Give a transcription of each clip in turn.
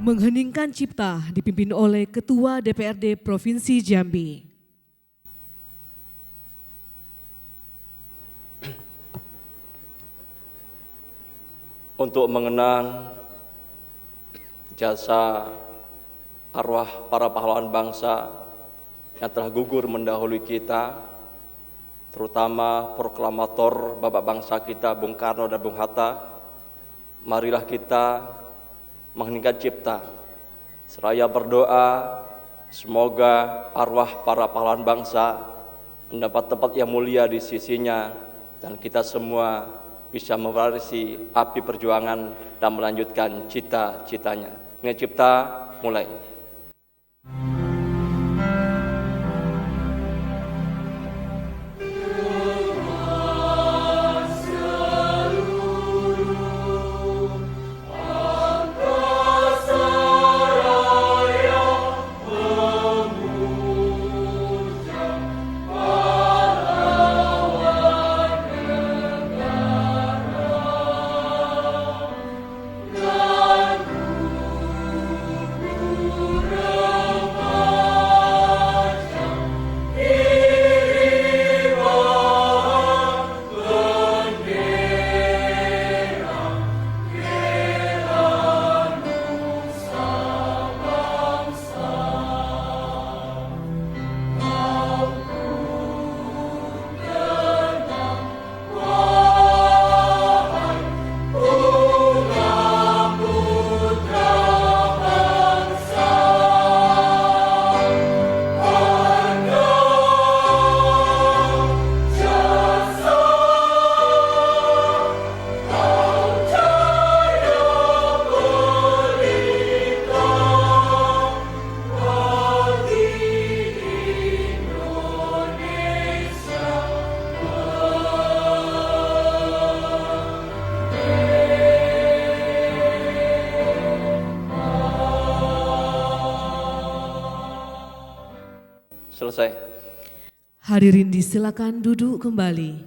Mengheningkan Cipta dipimpin oleh Ketua DPRD Provinsi Jambi. Untuk mengenang jasa arwah para pahlawan bangsa yang telah gugur mendahului kita, terutama proklamator Bapak bangsa kita Bung Karno dan Bung Hatta, marilah kita mengheningkan cipta seraya berdoa semoga arwah para pahlawan bangsa mendapat tempat yang mulia di sisinya dan kita semua bisa mewarisi api perjuangan dan melanjutkan cita-citanya. Dengan cipta mulai. Selesai. Hadirin disilakan duduk kembali.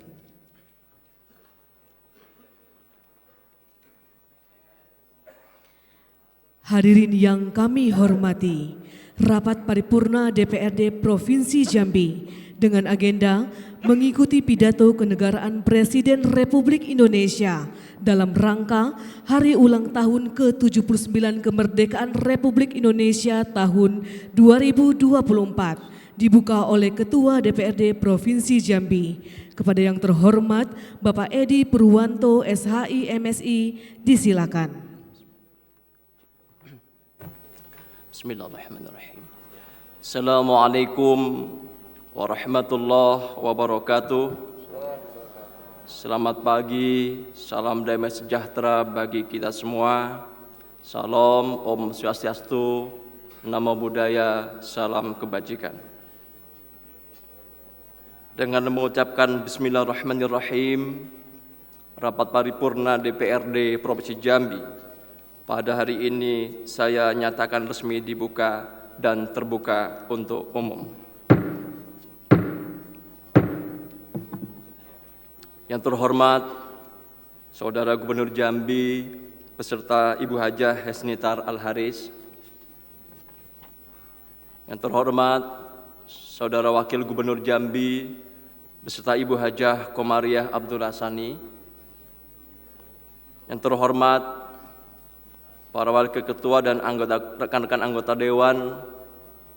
Hadirin yang kami hormati, rapat paripurna DPRD Provinsi Jambi dengan agenda mengikuti pidato kenegaraan Presiden Republik Indonesia dalam rangka Hari Ulang Tahun ke-79 Kemerdekaan Republik Indonesia tahun 2024 dibuka oleh Ketua DPRD Provinsi Jambi. Kepada yang terhormat Bapak Edi Purwanto SHI MSI, disilakan. Bismillahirrahmanirrahim. Assalamualaikum warahmatullahi wabarakatuh. Selamat pagi, salam damai sejahtera bagi kita semua. Salam, Om Swastiastu, Namo Buddhaya, salam kebajikan. Dengan mengucapkan Bismillahirrahmanirrahim, rapat paripurna DPRD Provinsi Jambi pada hari ini saya nyatakan resmi dibuka dan terbuka untuk umum. Yang terhormat Saudara Gubernur Jambi beserta Ibu Hajah Hesnitar Al-Haris. Yang terhormat Saudara Wakil Gubernur Jambi beserta Ibu Hajah Komariah Abdul Hasani. Yang terhormat para wakil ketua dan rekan-rekan anggota dewan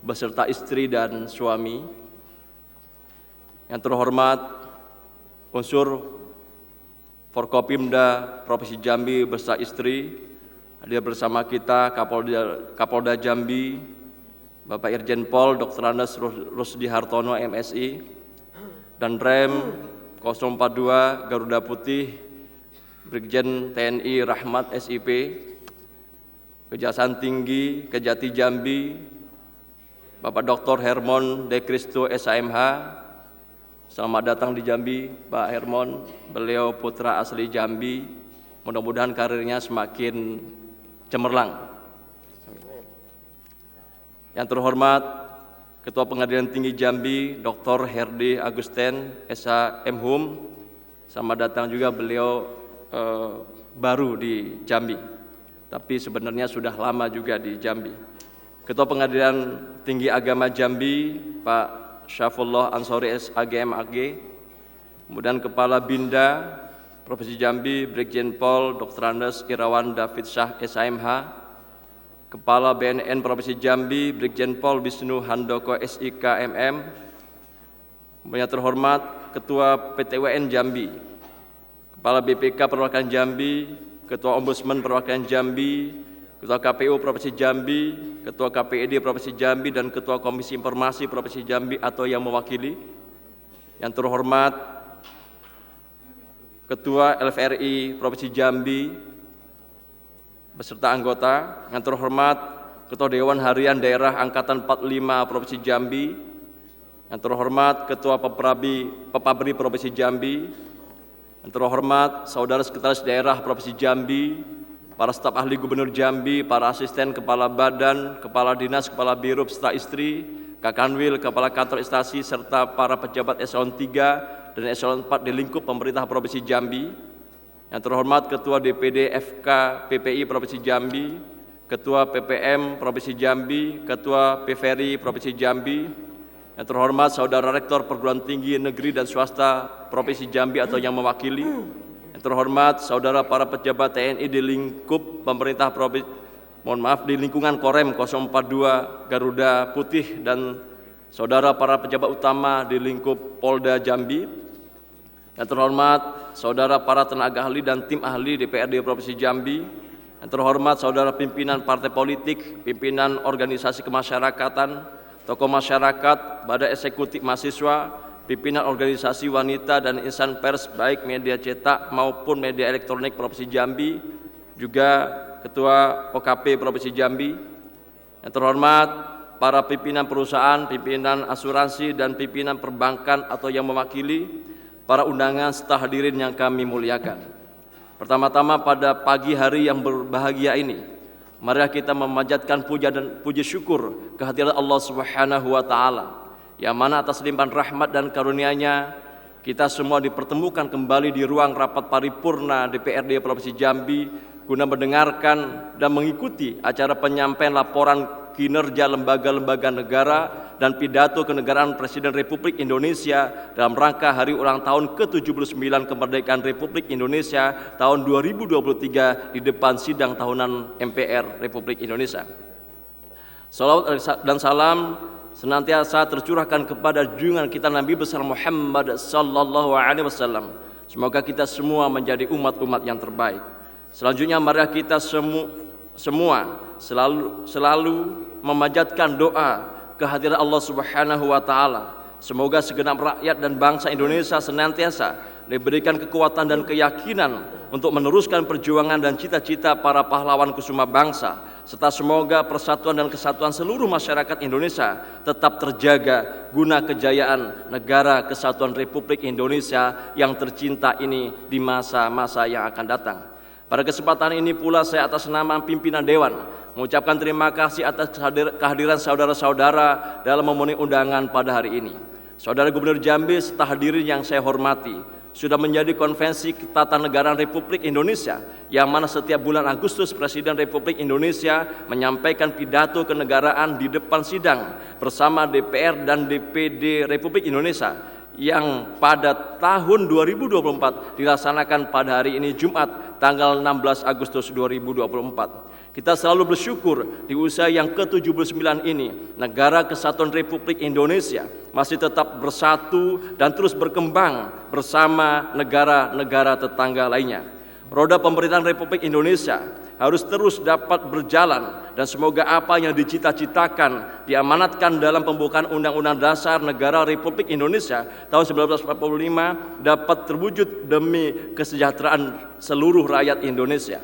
beserta istri dan suami. Yang terhormat unsur Forkopimda Provinsi Jambi beserta istri, hadir bersama kita Kapolda Jambi, Bapak Irjen Pol Dr. Andes Rusdi Hartono MSI, dan Rem 042 Garuda Putih Brigjen TNI Rahmat SIP, Kejaksaan Tinggi Kejati Jambi, Bapak Dr. Hermon De Cristo SAMH. Selamat datang di Jambi, Pak Hermon. Beliau putra asli Jambi. Mudah-mudahan karirnya semakin cemerlang. Yang terhormat Ketua Pengadilan Tinggi Jambi, Dr. Herdi Agusten SH MHum. Selamat datang juga, beliau baru di Jambi, tapi sebenarnya sudah lama juga di Jambi. Ketua Pengadilan Tinggi Agama Jambi, Pak Syafullah Ansori SAGMAG, kemudian Kepala Binda Provinsi Jambi, Brigjen Pol Dr. Andes Irawan David Syah SAMH, Kepala BNN Provinsi Jambi, Brigjen Pol Wisnu Handoko SIK MM, yang terhormat Ketua PTWN Jambi, Kepala BPK Perwakilan Jambi, Ketua Ombudsman Perwakilan Jambi, Ketua KPU Provinsi Jambi, Ketua KPID Provinsi Jambi, dan Ketua Komisi Informasi Provinsi Jambi atau yang mewakili. Yang terhormat Ketua LFRI Provinsi Jambi beserta anggota. Yang terhormat Ketua Dewan Harian Daerah Angkatan 45 Provinsi Jambi. Yang terhormat Ketua Pepabri Provinsi Jambi. Yang terhormat Saudara Sekretaris Daerah Provinsi Jambi, para staf ahli Gubernur Jambi, para asisten kepala badan, kepala dinas, kepala biro beserta istri, Kakanwil, kepala kantor instansi, serta para pejabat eselon 3 dan eselon 4 di lingkup pemerintah Provinsi Jambi. Yang terhormat Ketua DPD FK PPI Provinsi Jambi, Ketua PPM Provinsi Jambi, Ketua PVRI Provinsi Jambi. Yang terhormat Saudara Rektor Perguruan Tinggi Negeri dan Swasta Provinsi Jambi atau yang mewakili. Yang terhormat Saudara para pejabat TNI di lingkup pemerintah provinsi, di lingkungan Korem 042 Garuda Putih, dan Saudara para pejabat utama di lingkup Polda Jambi. Yang terhormat Saudara para tenaga ahli dan tim ahli DPRD Provinsi Jambi. Yang terhormat Saudara pimpinan partai politik, pimpinan organisasi kemasyarakatan, tokoh masyarakat, badan eksekutif mahasiswa, pimpinan organisasi wanita dan insan pers baik media cetak maupun media elektronik Provinsi Jambi, juga Ketua OKP Provinsi Jambi. Yang terhormat para pimpinan perusahaan, pimpinan asuransi, dan pimpinan perbankan atau yang mewakili, para undangan serta hadirin yang kami muliakan. Pertama-tama pada pagi hari yang berbahagia ini, mari kita memanjatkan puja dan puji syukur kehadirat Allah Subhanahu wa taala yang mana atas limpahan rahmat dan karunia-Nya kita semua dipertemukan kembali di ruang rapat paripurna DPRD Provinsi Jambi guna mendengarkan dan mengikuti acara penyampaian laporan kinerja lembaga-lembaga negara dan pidato kenegaraan Presiden Republik Indonesia dalam rangka hari ulang tahun ke-79 kemerdekaan Republik Indonesia tahun 2023 di depan sidang tahunan MPR Republik Indonesia. Salawat dan salam senantiasa tercurahkan kepada junjungan kita Nabi besar Muhammad sallallahu alaihi wasallam. Semoga kita semua menjadi umat-umat yang terbaik. Selanjutnya mari kita semua selalu memanjatkan doa kehadiran Allah Subhanahu wa taala. Semoga segenap rakyat dan bangsa Indonesia senantiasa diberikan kekuatan dan keyakinan untuk meneruskan perjuangan dan cita-cita para pahlawan kusuma bangsa, serta semoga persatuan dan kesatuan seluruh masyarakat Indonesia tetap terjaga guna kejayaan negara kesatuan Republik Indonesia yang tercinta ini di masa-masa yang akan datang. Pada kesempatan ini pula saya atas nama pimpinan Dewan mengucapkan terima kasih atas kehadiran saudara-saudara dalam memenuhi undangan pada hari ini. Saudara Gubernur Jambi serta hadirin yang saya hormati, sudah menjadi konvensi ketatanegaraan Republik Indonesia yang mana setiap bulan Agustus Presiden Republik Indonesia menyampaikan pidato kenegaraan di depan sidang bersama DPR dan DPD Republik Indonesia yang pada tahun 2024 dilaksanakan pada hari ini Jumat tanggal 16 Agustus 2024. Kita selalu bersyukur di usia yang ke-79 ini negara kesatuan Republik Indonesia masih tetap bersatu dan terus berkembang bersama negara-negara tetangga lainnya. Roda pemerintahan Republik Indonesia harus terus dapat berjalan dan semoga apa yang dicita-citakan diamanatkan dalam pembukaan Undang-Undang Dasar Negara Republik Indonesia tahun 1945 dapat terwujud demi kesejahteraan seluruh rakyat Indonesia.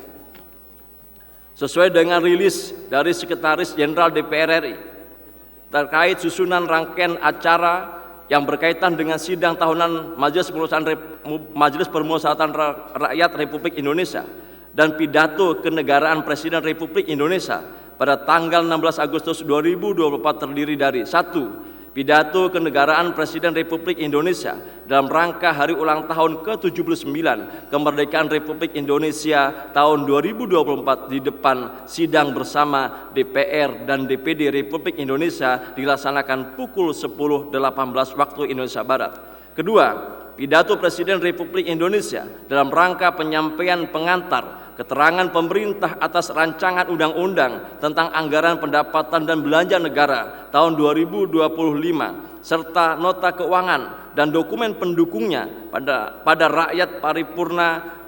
Sesuai dengan rilis dari Sekretaris Jenderal DPR RI terkait susunan rangkaian acara yang berkaitan dengan sidang tahunan Majelis Permusyawaratan Rakyat Republik Indonesia dan pidato kenegaraan Presiden Republik Indonesia pada tanggal 16 Agustus 2024 terdiri dari 1. Pidato kenegaraan Presiden Republik Indonesia dalam rangka hari ulang tahun ke-79 kemerdekaan Republik Indonesia tahun 2024 di depan sidang bersama DPR dan DPD Republik Indonesia dilaksanakan pukul 10.18 waktu Indonesia Barat. Kedua, pidato Presiden Republik Indonesia dalam rangka penyampaian pengantar keterangan pemerintah atas rancangan undang-undang tentang anggaran pendapatan dan belanja negara tahun 2025 serta nota keuangan dan dokumen pendukungnya pada rakyat paripurna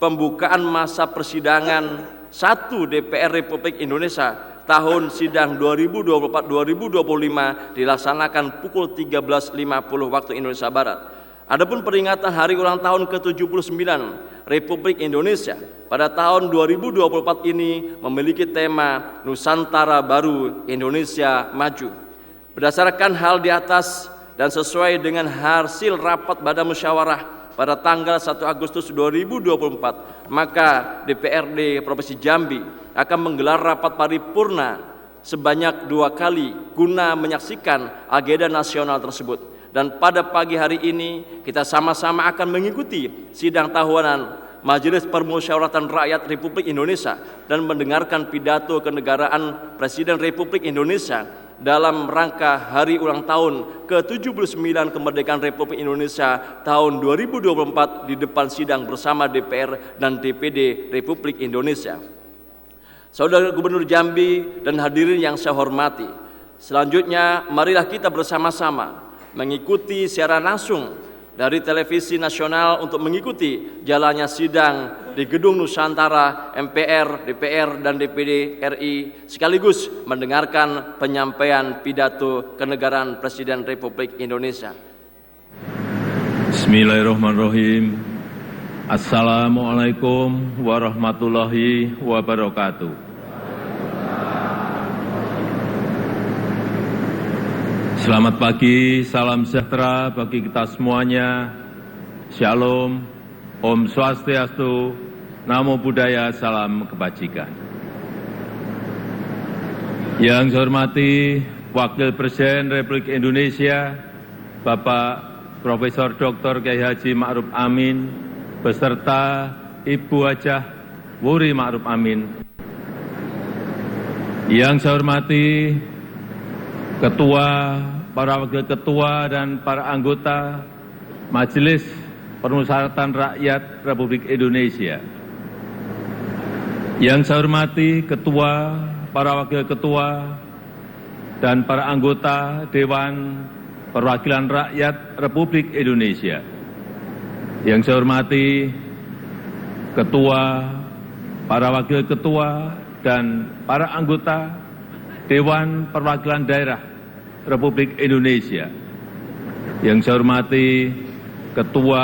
pembukaan masa persidangan 1 DPR Republik Indonesia tahun sidang 2024-2025 dilaksanakan pukul 13.50 waktu Indonesia Barat. Adapun peringatan hari ulang tahun ke-79 Republik Indonesia pada tahun 2024 ini memiliki tema Nusantara Baru Indonesia Maju. Berdasarkan hal di atas dan sesuai dengan hasil rapat Badan Musyawarah pada tanggal 1 Agustus 2024, maka DPRD Provinsi Jambi akan menggelar rapat paripurna sebanyak 2 kali guna menyaksikan agenda nasional tersebut. Dan pada pagi hari ini kita sama-sama akan mengikuti sidang tahunan Majelis Permusyawaratan Rakyat Republik Indonesia dan mendengarkan pidato kenegaraan Presiden Republik Indonesia dalam rangka hari ulang tahun ke-79 kemerdekaan Republik Indonesia tahun 2024 di depan sidang bersama DPR dan DPD Republik Indonesia. Saudara Gubernur Jambi dan hadirin yang saya hormati, selanjutnya marilah kita bersama-sama mengikuti siaran langsung dari televisi nasional untuk mengikuti jalannya sidang di Gedung Nusantara MPR, DPR, dan DPD RI sekaligus mendengarkan penyampaian pidato kenegaraan Presiden Republik Indonesia. Bismillahirrahmanirrahim. Assalamualaikum warahmatullahi wabarakatuh. Selamat pagi, salam sejahtera bagi kita semuanya. Shalom, Om Swastiastu, Namo Buddhaya, salam kebajikan. Yang saya hormati Wakil Presiden Republik Indonesia, Bapak Profesor Dr. Kiai Haji Ma'ruf Amin, beserta Ibu Hajah Wuri Ma'ruf Amin. Yang saya hormati Ketua, para Wakil Ketua, dan para anggota Majelis Permusyawaratan Rakyat Republik Indonesia. Yang saya hormati Ketua, para Wakil Ketua, dan para anggota Dewan Perwakilan Rakyat Republik Indonesia. Yang saya hormati Ketua, para Wakil Ketua, dan para anggota Dewan Perwakilan Daerah Republik Indonesia. Yang saya hormati Ketua,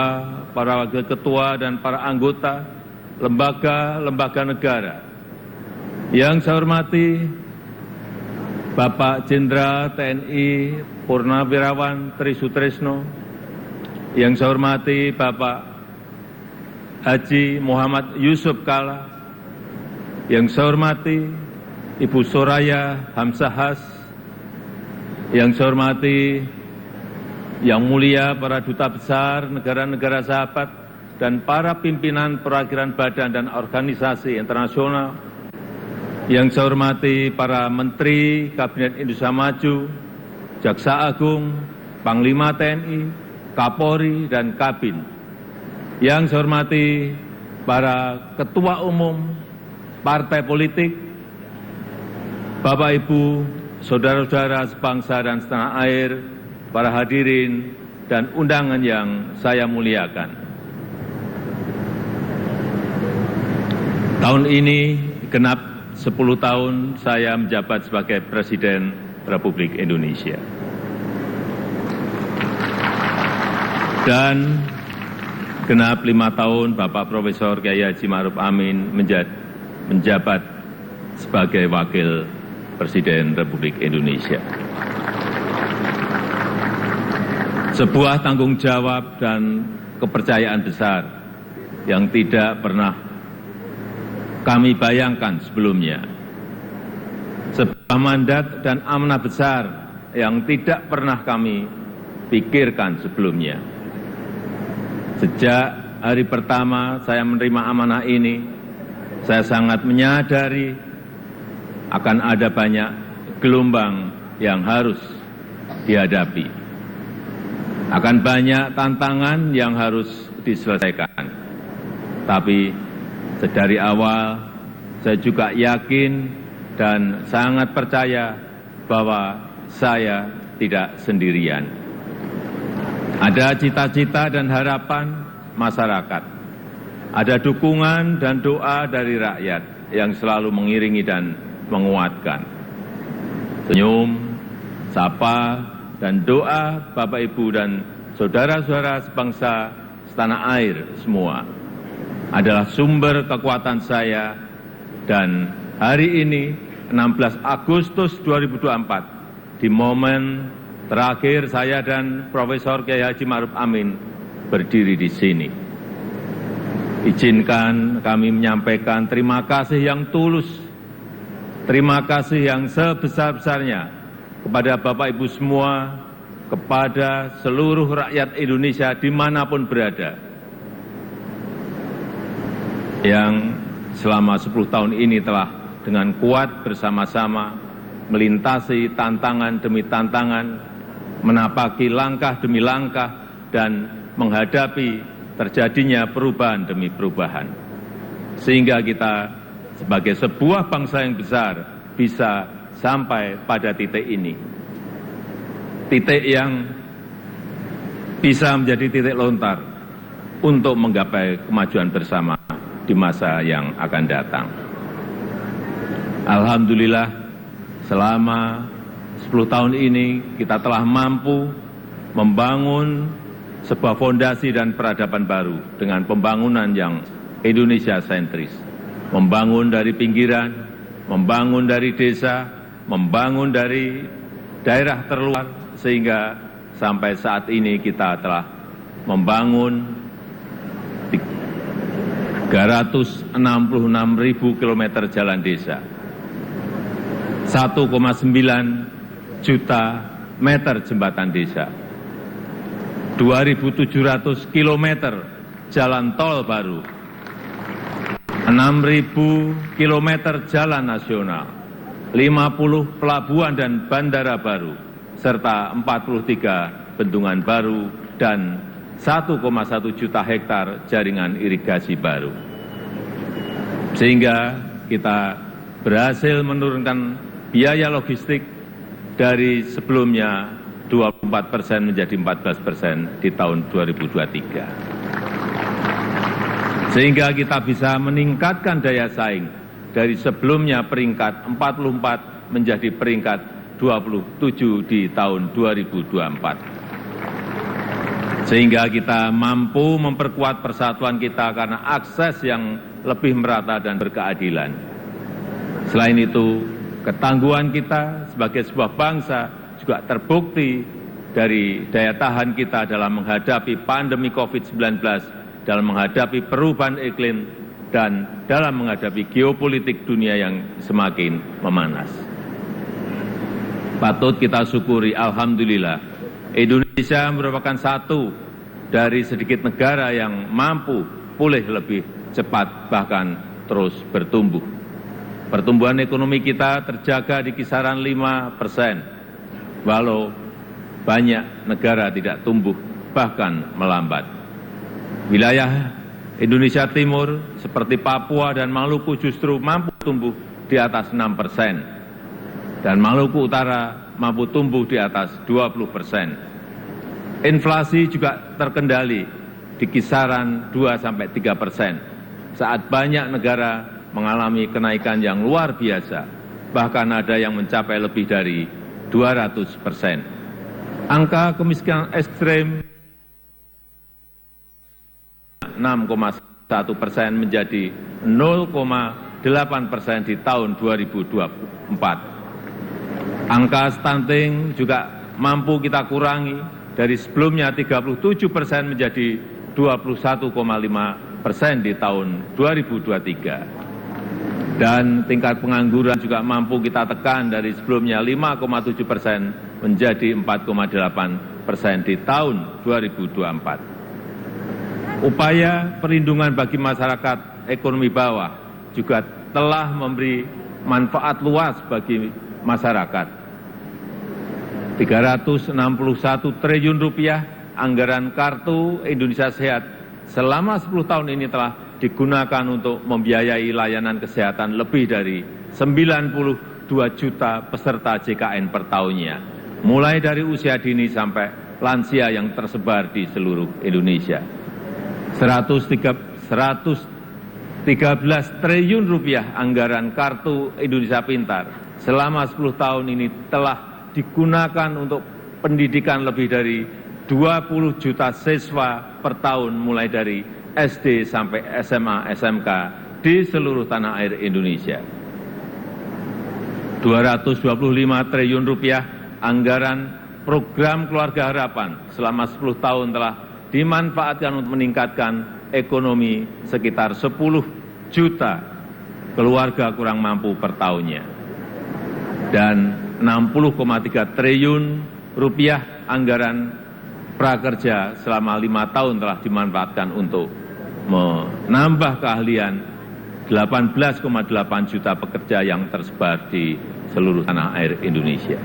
para Wakil Ketua, dan para anggota lembaga-lembaga negara. Yang saya hormati Bapak Jenderal TNI Purnawirawan Tri Sutresno. Yang saya hormati Bapak Haji Muhammad Yusuf Kalla. Yang saya hormati Ibu Soraya Hamsahas. Yang saya hormati Yang Mulia para Duta Besar negara-negara sahabat dan para pimpinan perwakilan badan dan organisasi internasional. Yang saya hormati para Menteri Kabinet Indonesia Maju, Jaksa Agung, Panglima TNI, Kapolri, dan Kabin. Yang saya hormati para Ketua Umum Partai Politik, Bapak Ibu, Saudara-saudara sebangsa dan setanah air, para hadirin dan undangan yang saya muliakan. Tahun ini genap 10 tahun saya menjabat sebagai Presiden Republik Indonesia. Dan genap 5 tahun Bapak Profesor Kiai Haji Ma'ruf Amin menjabat sebagai Wakil Presiden Republik Indonesia. Sebuah tanggung jawab dan kepercayaan besar yang tidak pernah kami bayangkan sebelumnya. Sebuah mandat dan amanah besar yang tidak pernah kami pikirkan sebelumnya. Sejak hari pertama saya menerima amanah ini, saya sangat menyadari akan ada banyak gelombang yang harus dihadapi. Akan banyak tantangan yang harus diselesaikan. Tapi sedari awal saya juga yakin dan sangat percaya bahwa saya tidak sendirian. Ada cita-cita dan harapan masyarakat. Ada dukungan dan doa dari rakyat yang selalu mengiringi dan menguatkan. Senyum, sapa, dan doa Bapak Ibu dan saudara-saudara sebangsa setanah air semua adalah sumber kekuatan saya. Dan hari ini 16 Agustus 2024 di momen terakhir saya dan Profesor Kiai Haji Ma'ruf Amin berdiri di sini, izinkan kami menyampaikan terima kasih yang tulus, terima kasih yang sebesar-besarnya kepada Bapak Ibu semua, kepada seluruh rakyat Indonesia dimanapun berada, yang selama 10 tahun ini telah dengan kuat bersama-sama melintasi tantangan demi tantangan, menapaki langkah demi langkah, dan menghadapi terjadinya perubahan demi perubahan. Sehingga kita sebagai sebuah bangsa yang besar bisa sampai pada titik ini. Titik yang bisa menjadi titik lontar untuk menggapai kemajuan bersama di masa yang akan datang. Alhamdulillah, selama 10 tahun ini kita telah mampu membangun sebuah fondasi dan peradaban baru dengan pembangunan yang Indonesia sentris. Membangun dari pinggiran, membangun dari desa, membangun dari daerah terluar, sehingga sampai saat ini kita telah membangun 366.000 km jalan desa, 1,9 juta meter jembatan desa, 2.700 kilometer jalan tol baru, 6.000 kilometer jalan nasional, 50 pelabuhan dan bandara baru, serta 43 bendungan baru dan 1,1 juta hektar jaringan irigasi baru. Sehingga kita berhasil menurunkan biaya logistik dari sebelumnya 24% menjadi 14% di tahun 2023. Sehingga kita bisa meningkatkan daya saing dari sebelumnya peringkat 44 menjadi peringkat 27 di tahun 2024. Sehingga kita mampu memperkuat persatuan kita karena akses yang lebih merata dan berkeadilan. Selain itu, ketangguhan kita sebagai sebuah bangsa juga terbukti dari daya tahan kita dalam menghadapi pandemi COVID-19, dalam menghadapi perubahan iklim, dan dalam menghadapi geopolitik dunia yang semakin memanas. Patut kita syukuri, alhamdulillah, Indonesia merupakan satu dari sedikit negara yang mampu pulih lebih cepat, bahkan terus bertumbuh. Pertumbuhan ekonomi kita terjaga di kisaran 5%, walau banyak negara tidak tumbuh, bahkan melambat. Wilayah Indonesia Timur seperti Papua dan Maluku justru mampu tumbuh di atas 6%, dan Maluku Utara mampu tumbuh di atas 20%. Inflasi juga terkendali di kisaran 2-3%, saat banyak negara mengalami kenaikan yang luar biasa, bahkan ada yang mencapai lebih dari 200%. Angka kemiskinan ekstrem 6,1% menjadi 0,8% di tahun 2024. Angka stunting juga mampu kita kurangi dari sebelumnya 37% menjadi 21,5% di tahun 2023. Dan tingkat pengangguran juga mampu kita tekan dari sebelumnya 5,7% menjadi 4,8% di tahun 2024. Upaya perlindungan bagi masyarakat ekonomi bawah juga telah memberi manfaat luas bagi masyarakat. 361 triliun rupiah anggaran Kartu Indonesia Sehat selama 10 tahun ini telah digunakan untuk membiayai layanan kesehatan lebih dari 92 juta peserta JKN per tahunnya, mulai dari usia dini sampai lansia yang tersebar di seluruh Indonesia. 113 triliun rupiah anggaran Kartu Indonesia Pintar selama 10 tahun ini telah digunakan untuk pendidikan lebih dari 20 juta siswa per tahun mulai dari SD sampai SMA, SMK di seluruh tanah air Indonesia. 225 triliun rupiah anggaran program Keluarga Harapan selama 10 tahun telah dimanfaatkan untuk meningkatkan ekonomi sekitar 10 juta keluarga kurang mampu per tahunnya. Dan 60,3 triliun rupiah anggaran prakerja selama 5 tahun telah dimanfaatkan untuk menambah keahlian 18,8 juta pekerja yang tersebar di seluruh tanah air Indonesia.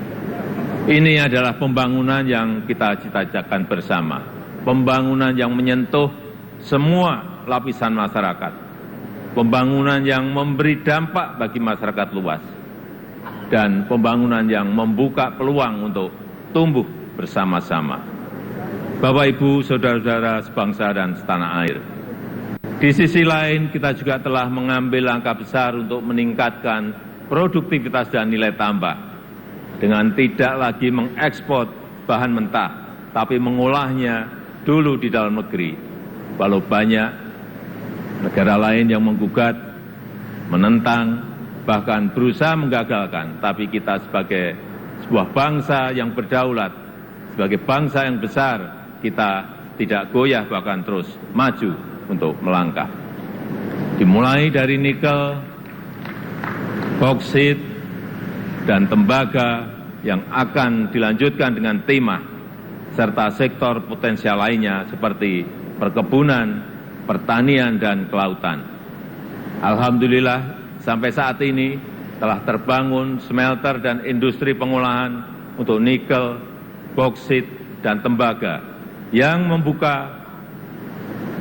Ini adalah pembangunan yang kita cita-citakan bersama. Pembangunan yang menyentuh semua lapisan masyarakat, pembangunan yang memberi dampak bagi masyarakat luas, dan pembangunan yang membuka peluang untuk tumbuh bersama-sama. Bapak, Ibu, saudara-saudara sebangsa dan setanah air, di sisi lain kita juga telah mengambil langkah besar untuk meningkatkan produktivitas dan nilai tambah dengan tidak lagi mengekspor bahan mentah, tapi mengolahnya dulu di dalam negeri. Walau banyak negara lain yang menggugat, menentang, bahkan berusaha menggagalkan, tapi kita sebagai sebuah bangsa yang berdaulat, sebagai bangsa yang besar, kita tidak goyah, bahkan terus maju untuk melangkah. Dimulai dari nikel, boksit, dan tembaga yang akan dilanjutkan dengan tema serta sektor potensial lainnya seperti perkebunan, pertanian, dan kelautan. Alhamdulillah, sampai saat ini telah terbangun smelter dan industri pengolahan untuk nikel, boksit, dan tembaga yang membuka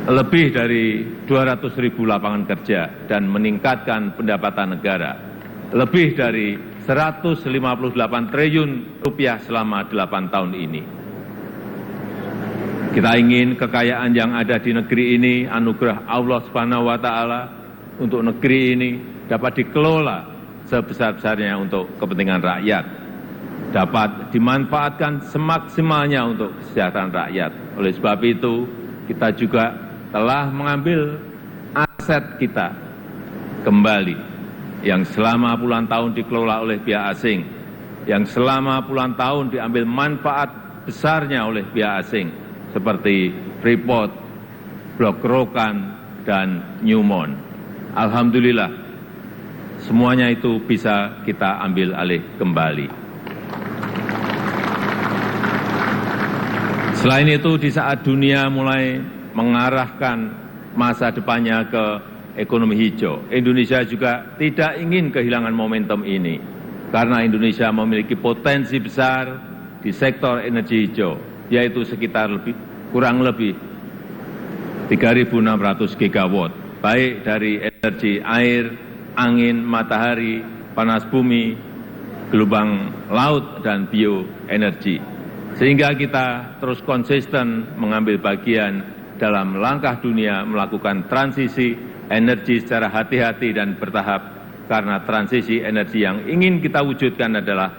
lebih dari 200.000 lapangan kerja dan meningkatkan pendapatan negara lebih dari 158 triliun rupiah selama 8 tahun ini. Kita ingin kekayaan yang ada di negeri ini, anugerah Allah Subhanahu wa Ta'ala untuk negeri ini dapat dikelola sebesar-besarnya untuk kepentingan rakyat, dapat dimanfaatkan semaksimalnya untuk kesejahteraan rakyat. Oleh sebab itu, kita juga telah mengambil aset kita kembali yang selama puluhan tahun dikelola oleh pihak asing, yang selama puluhan tahun diambil manfaat besarnya oleh pihak asing, seperti Freeport, Blok Rokan, dan Newmont. Alhamdulillah, semuanya itu bisa kita ambil alih kembali. Selain itu, di saat dunia mulai mengarahkan masa depannya ke ekonomi hijau, Indonesia juga tidak ingin kehilangan momentum ini, karena Indonesia memiliki potensi besar di sektor energi hijau, yaitu sekitar kurang lebih 3.600 gigawatt, baik dari energi air, angin, matahari, panas bumi, gelombang laut, dan bioenergi. Sehingga kita terus konsisten mengambil bagian dalam langkah dunia melakukan transisi energi secara hati-hati dan bertahap, karena transisi energi yang ingin kita wujudkan adalah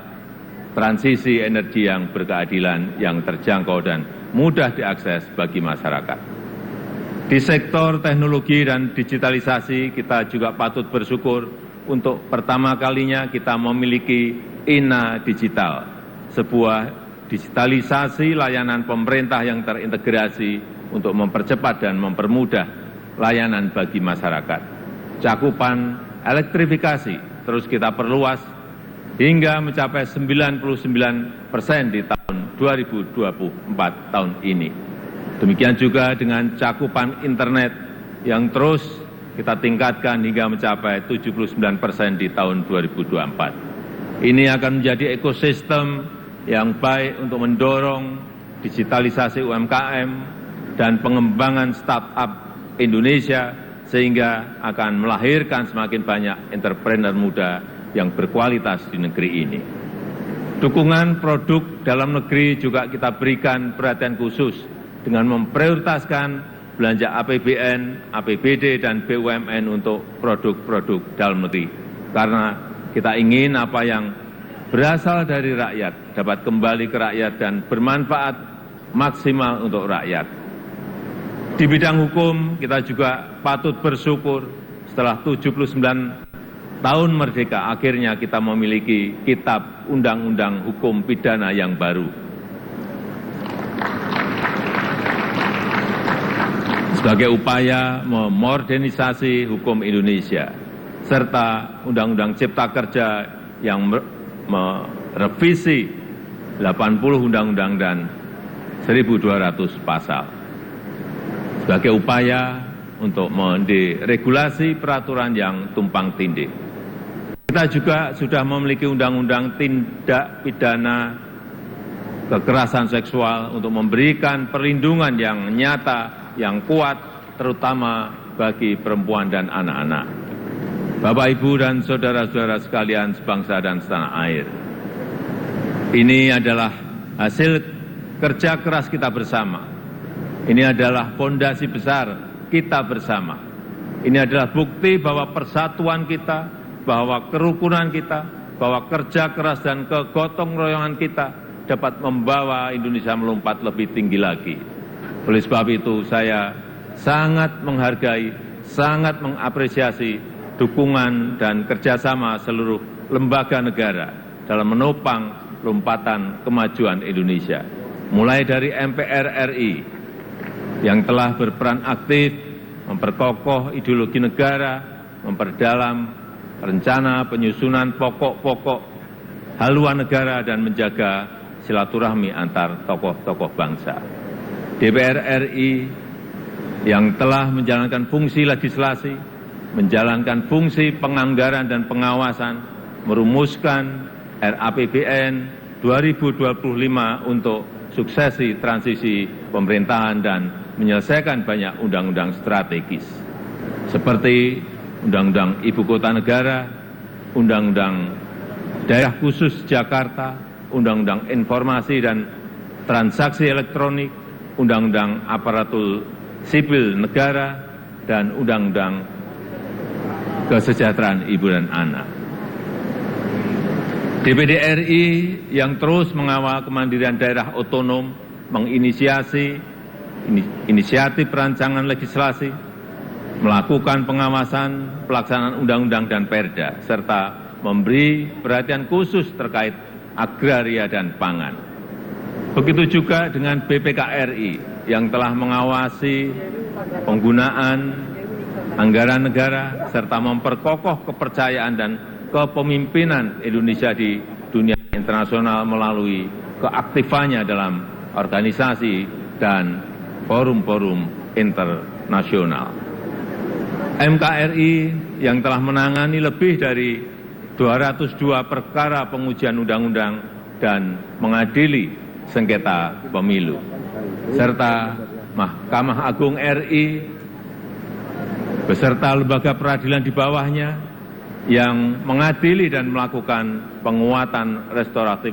transisi energi yang berkeadilan, yang terjangkau dan mudah diakses bagi masyarakat. Di sektor teknologi dan digitalisasi, kita juga patut bersyukur untuk pertama kalinya kita memiliki INA Digital, sebuah digitalisasi layanan pemerintah yang terintegrasi untuk mempercepat dan mempermudah layanan bagi masyarakat. Cakupan elektrifikasi terus kita perluas hingga mencapai 99% di tahun 2024 tahun ini. Demikian juga dengan cakupan internet yang terus kita tingkatkan hingga mencapai 79% di tahun 2024. Ini akan menjadi ekosistem yang baik untuk mendorong digitalisasi UMKM dan pengembangan startup Indonesia, sehingga akan melahirkan semakin banyak entrepreneur muda yang berkualitas di negeri ini. Dukungan produk dalam negeri juga kita berikan perhatian khusus dengan memprioritaskan belanja APBN, APBD, dan BUMN untuk produk-produk dalam negeri. Karena kita ingin apa yang berasal dari rakyat dapat kembali ke rakyat dan bermanfaat maksimal untuk rakyat. Di bidang hukum, kita juga patut bersyukur setelah 79 tahun merdeka, akhirnya kita memiliki kitab undang-undang hukum pidana yang baru. Sebagai upaya memodernisasi hukum Indonesia, serta Undang-Undang Cipta Kerja yang merevisi 80 undang-undang dan 1.200 pasal. Sebagai upaya untuk menderegulasi peraturan yang tumpang tindih. Kita juga sudah memiliki undang-undang tindak pidana kekerasan seksual untuk memberikan perlindungan yang nyata, yang kuat, terutama bagi perempuan dan anak-anak. Bapak, Ibu, dan saudara-saudara sekalian sebangsa dan setanah air, ini adalah hasil kerja keras kita bersama. Ini adalah fondasi besar kita bersama. Ini adalah bukti bahwa persatuan kita, bahwa kerukunan kita, bahwa kerja keras dan kegotong royongan kita dapat membawa Indonesia melompat lebih tinggi lagi. Oleh sebab itu, saya sangat menghargai, sangat mengapresiasi dukungan dan kerjasama seluruh lembaga negara dalam menopang lompatan kemajuan Indonesia. Mulai dari MPR RI yang telah berperan aktif memperkokoh ideologi negara, memperdalam rencana penyusunan pokok-pokok haluan negara dan menjaga silaturahmi antar tokoh-tokoh bangsa. DPR RI yang telah menjalankan fungsi legislasi, menjalankan fungsi penganggaran dan pengawasan, merumuskan RAPBN 2025 untuk suksesi transisi pemerintahan dan menyelesaikan banyak undang-undang strategis, seperti Undang-Undang Ibu Kota Negara, Undang-Undang Daerah Khusus Jakarta, Undang-Undang Informasi dan Transaksi Elektronik, Undang-Undang Aparatur Sipil Negara, dan Undang-Undang Kesejahteraan Ibu dan Anak. DPD RI yang terus mengawal kemandirian daerah otonom, menginisiasi inisiatif perancangan legislasi, melakukan pengawasan pelaksanaan undang-undang dan perda, serta memberi perhatian khusus terkait agraria dan pangan. Begitu juga dengan BPK RI yang telah mengawasi penggunaan anggaran negara serta memperkokoh kepercayaan dan kepemimpinan Indonesia di dunia internasional melalui keaktifannya dalam organisasi dan forum-forum internasional. MKRI yang telah menangani lebih dari 202 perkara pengujian undang-undang dan mengadili sengketa pemilu, serta Mahkamah Agung RI beserta lembaga peradilan di bawahnya yang mengadili dan melakukan penguatan restoratif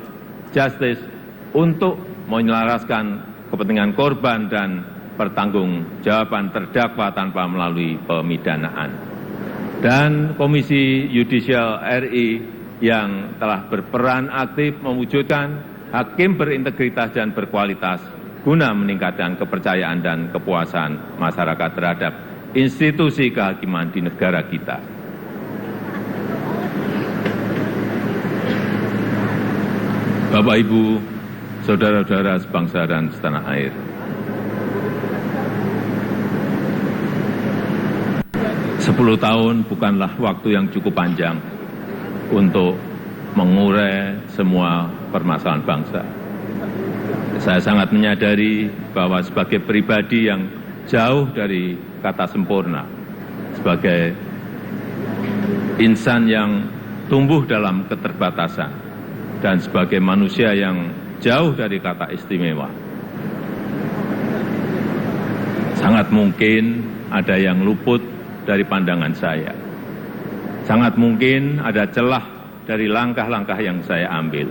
justice untuk menyelaraskan kepentingan korban dan pertanggungjawaban terdakwa tanpa melalui pemidanaan. Dan Komisi Yudisial RI yang telah berperan aktif mewujudkan hakim berintegritas dan berkualitas guna meningkatkan kepercayaan dan kepuasan masyarakat terhadap institusi kehakiman di negara kita. Bapak, Ibu, saudara-saudara sebangsa dan setanah air, Sepuluh tahun bukanlah waktu yang cukup panjang untuk mengurai semua permasalahan bangsa. Saya sangat menyadari bahwa sebagai pribadi yang jauh dari kata sempurna, sebagai insan yang tumbuh dalam keterbatasan, dan sebagai manusia yang jauh dari kata istimewa, sangat mungkin ada yang luput dari pandangan saya. Sangat mungkin ada celah dari langkah-langkah yang saya ambil.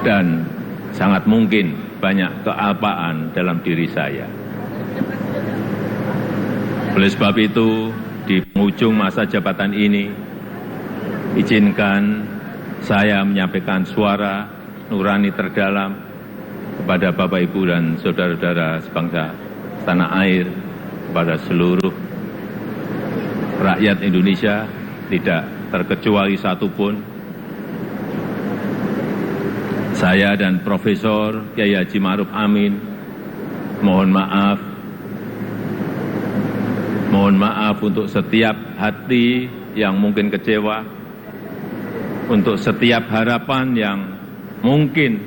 Dan sangat mungkin banyak kealpaan dalam diri saya. Oleh sebab itu, di penghujung masa jabatan ini, izinkan saya menyampaikan suara nurani terdalam kepada Bapak, Ibu, dan saudara-saudara sebangsa setanah air, kepada seluruh rakyat Indonesia, tidak terkecuali satupun. Saya dan Profesor Kiai Haji Ma'ruf Amin mohon maaf untuk setiap hati yang mungkin kecewa, untuk setiap harapan yang mungkin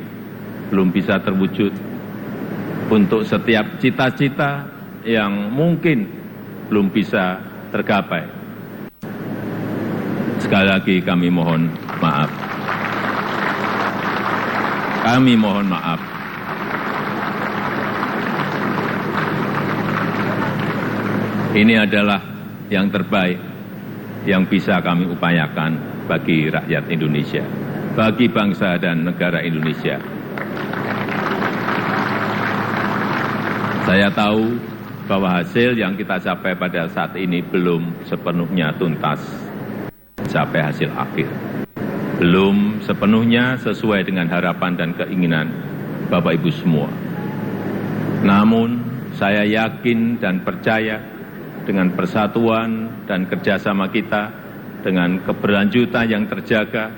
belum bisa terwujud, untuk setiap cita-cita yang mungkin belum bisa tergapai. Sekali lagi kami mohon maaf. Kami mohon maaf. Ini adalah yang terbaik yang bisa kami upayakan bagi rakyat Indonesia, bagi bangsa dan negara Indonesia. Saya tahu bahwa hasil yang kita capai pada saat ini belum sepenuhnya tuntas sampai hasil akhir. Belum sepenuhnya sesuai dengan harapan dan keinginan Bapak Ibu semua. Namun saya yakin dan percaya dengan persatuan dan kerjasama kita, dengan keberlanjutan yang terjaga,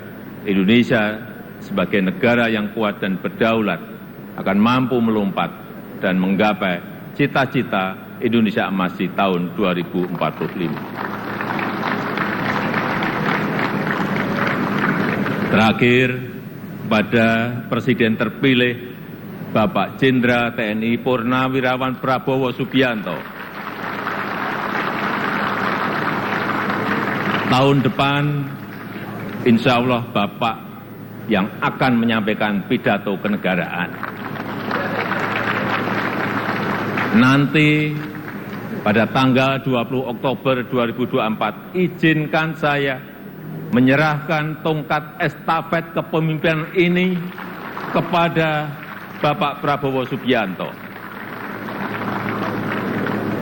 Indonesia sebagai negara yang kuat dan berdaulat akan mampu melompat dan menggapai cita-cita Indonesia Emas di tahun 2045. Terakhir, kepada Presiden terpilih Bapak Jenderal TNI Purnawirawan Prabowo Subianto. Tahun depan, insya Allah Bapak yang akan menyampaikan pidato kenegaraan. Nanti pada tanggal 20 Oktober 2024, izinkan saya menyerahkan tongkat estafet kepemimpinan ini kepada Bapak Prabowo Subianto.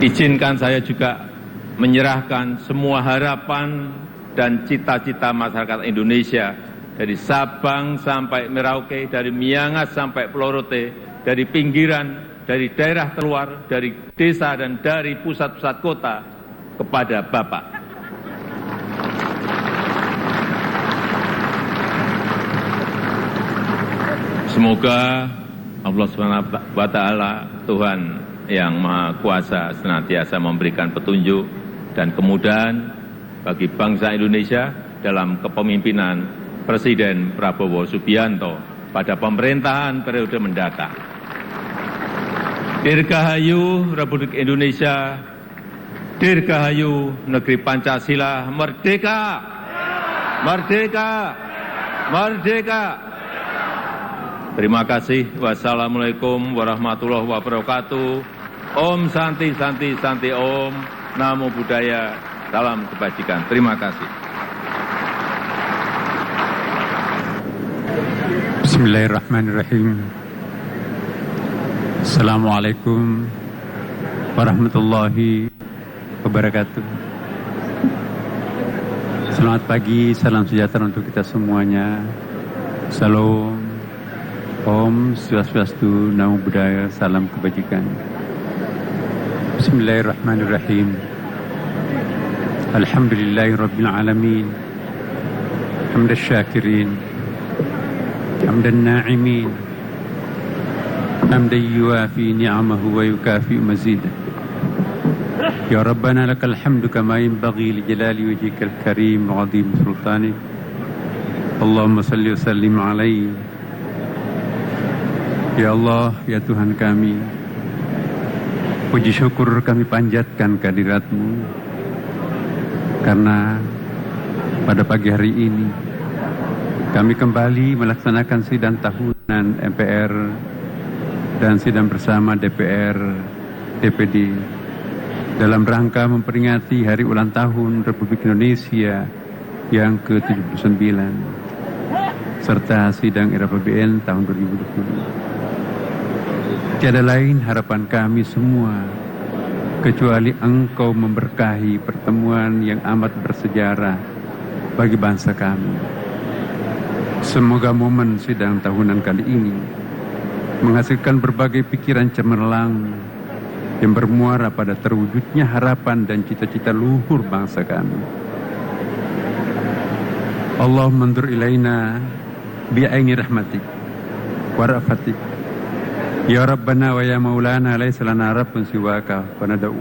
Izinkan saya juga menyerahkan semua harapan dan cita-cita masyarakat Indonesia dari Sabang sampai Merauke, dari Miangas sampai Pulau-Rote, dari pinggiran, dari daerah terluar, dari desa dan dari pusat-pusat kota kepada Bapak. Semoga Allah SWT, Tuhan yang Maha Kuasa, senantiasa memberikan petunjuk dan kemudahan bagi bangsa Indonesia dalam kepemimpinan Presiden Prabowo Subianto pada pemerintahan periode mendatang. Dirgahayu Republik Indonesia, Dirgahayu Negeri Pancasila, merdeka! Merdeka! Merdeka! Terima kasih. Wassalamualaikum warahmatullahi wabarakatuh. Om Santi Santi Santi Om. Namo Buddhaya. Salam kebajikan. Terima kasih. Bismillahirrahmanirrahim. Assalamualaikum warahmatullahi wabarakatuh. Selamat pagi, salam sejahtera untuk kita semuanya. Salam. Om Swastiastu, Namo Buddhaya, salam kebajikan. Bismillahirrahmanirrahim. Alhamdulillahirabbil alamin. Hamdan syakirin, hamdan na'imin, hamdan yuwafi ni'amahu wa yukafi mazidah. Ya Rabbana lakal hamdu kama yanbaghi li jalali wajhikal karim wa 'azimi sultanik. Allahumma salli wa sallim alaihi. Ya Allah, ya Tuhan kami, puji syukur kami panjatkan kehadirat-Mu, karena pada pagi hari ini kami kembali melaksanakan sidang tahunan MPR dan sidang bersama DPR, DPD dalam rangka memperingati Hari Ulang Tahun Republik Indonesia yang ke-79 serta sidang RAPBN tahun 2020. Tiada lain harapan kami semua kecuali Engkau memberkahi pertemuan yang amat bersejarah bagi bangsa kami. Semoga momen sidang tahunan kali ini menghasilkan berbagai pikiran cemerlang yang bermuara pada terwujudnya harapan dan cita-cita luhur bangsa kami. Allah mandur ilaina bi'aini rahmatik wa rafatik. Ya Rabbana wa ya Maulana laysa lana rabbun siwaka fanad'u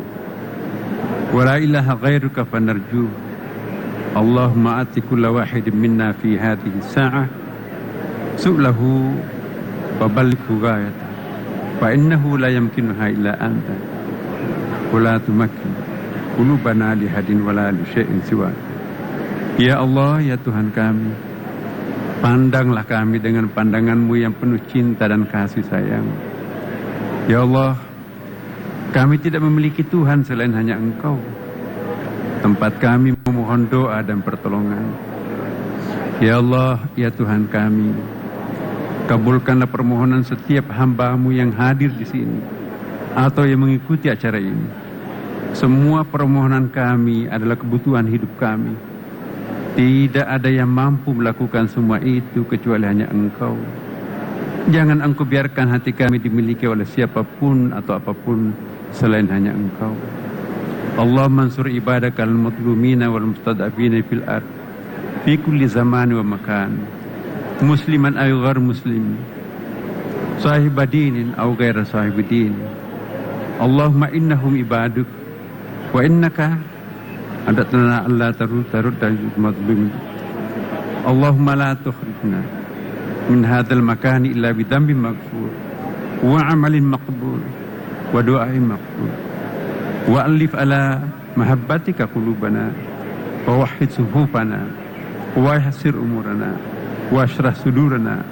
wa la ilaha ghairuka fanarju. Allahumma ati kulla wahidin minna fi hadhihi sa'ah su'lahu wa ballighu ghayata fa innahu la yamkinuha illa anta wa la tumakkin qulubana li hadin wa la li syai'in siwa. Ya Allah, ya Tuhan kami, pandanglah kami dengan pandangan-Mu yang penuh cinta dan kasih sayang. Ya Allah, kami tidak memiliki Tuhan selain hanya Engkau. Tempat kami memohon doa dan pertolongan. Ya Allah, ya Tuhan kami, kabulkanlah permohonan setiap hamba-Mu yang hadir di sini atau yang mengikuti acara ini. Semua permohonan kami adalah kebutuhan hidup kami. Tidak ada yang mampu melakukan semua itu kecuali hanya Engkau. Jangan Engkau biarkan hati kami dimiliki oleh siapapun atau apapun selain hanya Engkau. Allah mansur ibadakal muthlumina wal mustadafina fil ard fi kulli zaman wa makan, musliman aw ghair muslim, sahibadinin aw ghair sahibidin. Allahumma innahum ibaduk wa innaka adatna Allah tarud dan mazlum. Allahumma la tukhrijna min hadzal makani illa bi dhanbin maghfur wa amalin maqbul wa du'ain maqbul wa alif ala mahabbatika qulubana wa wahhid suhufana wa yassir umurana wa ashrah sudurana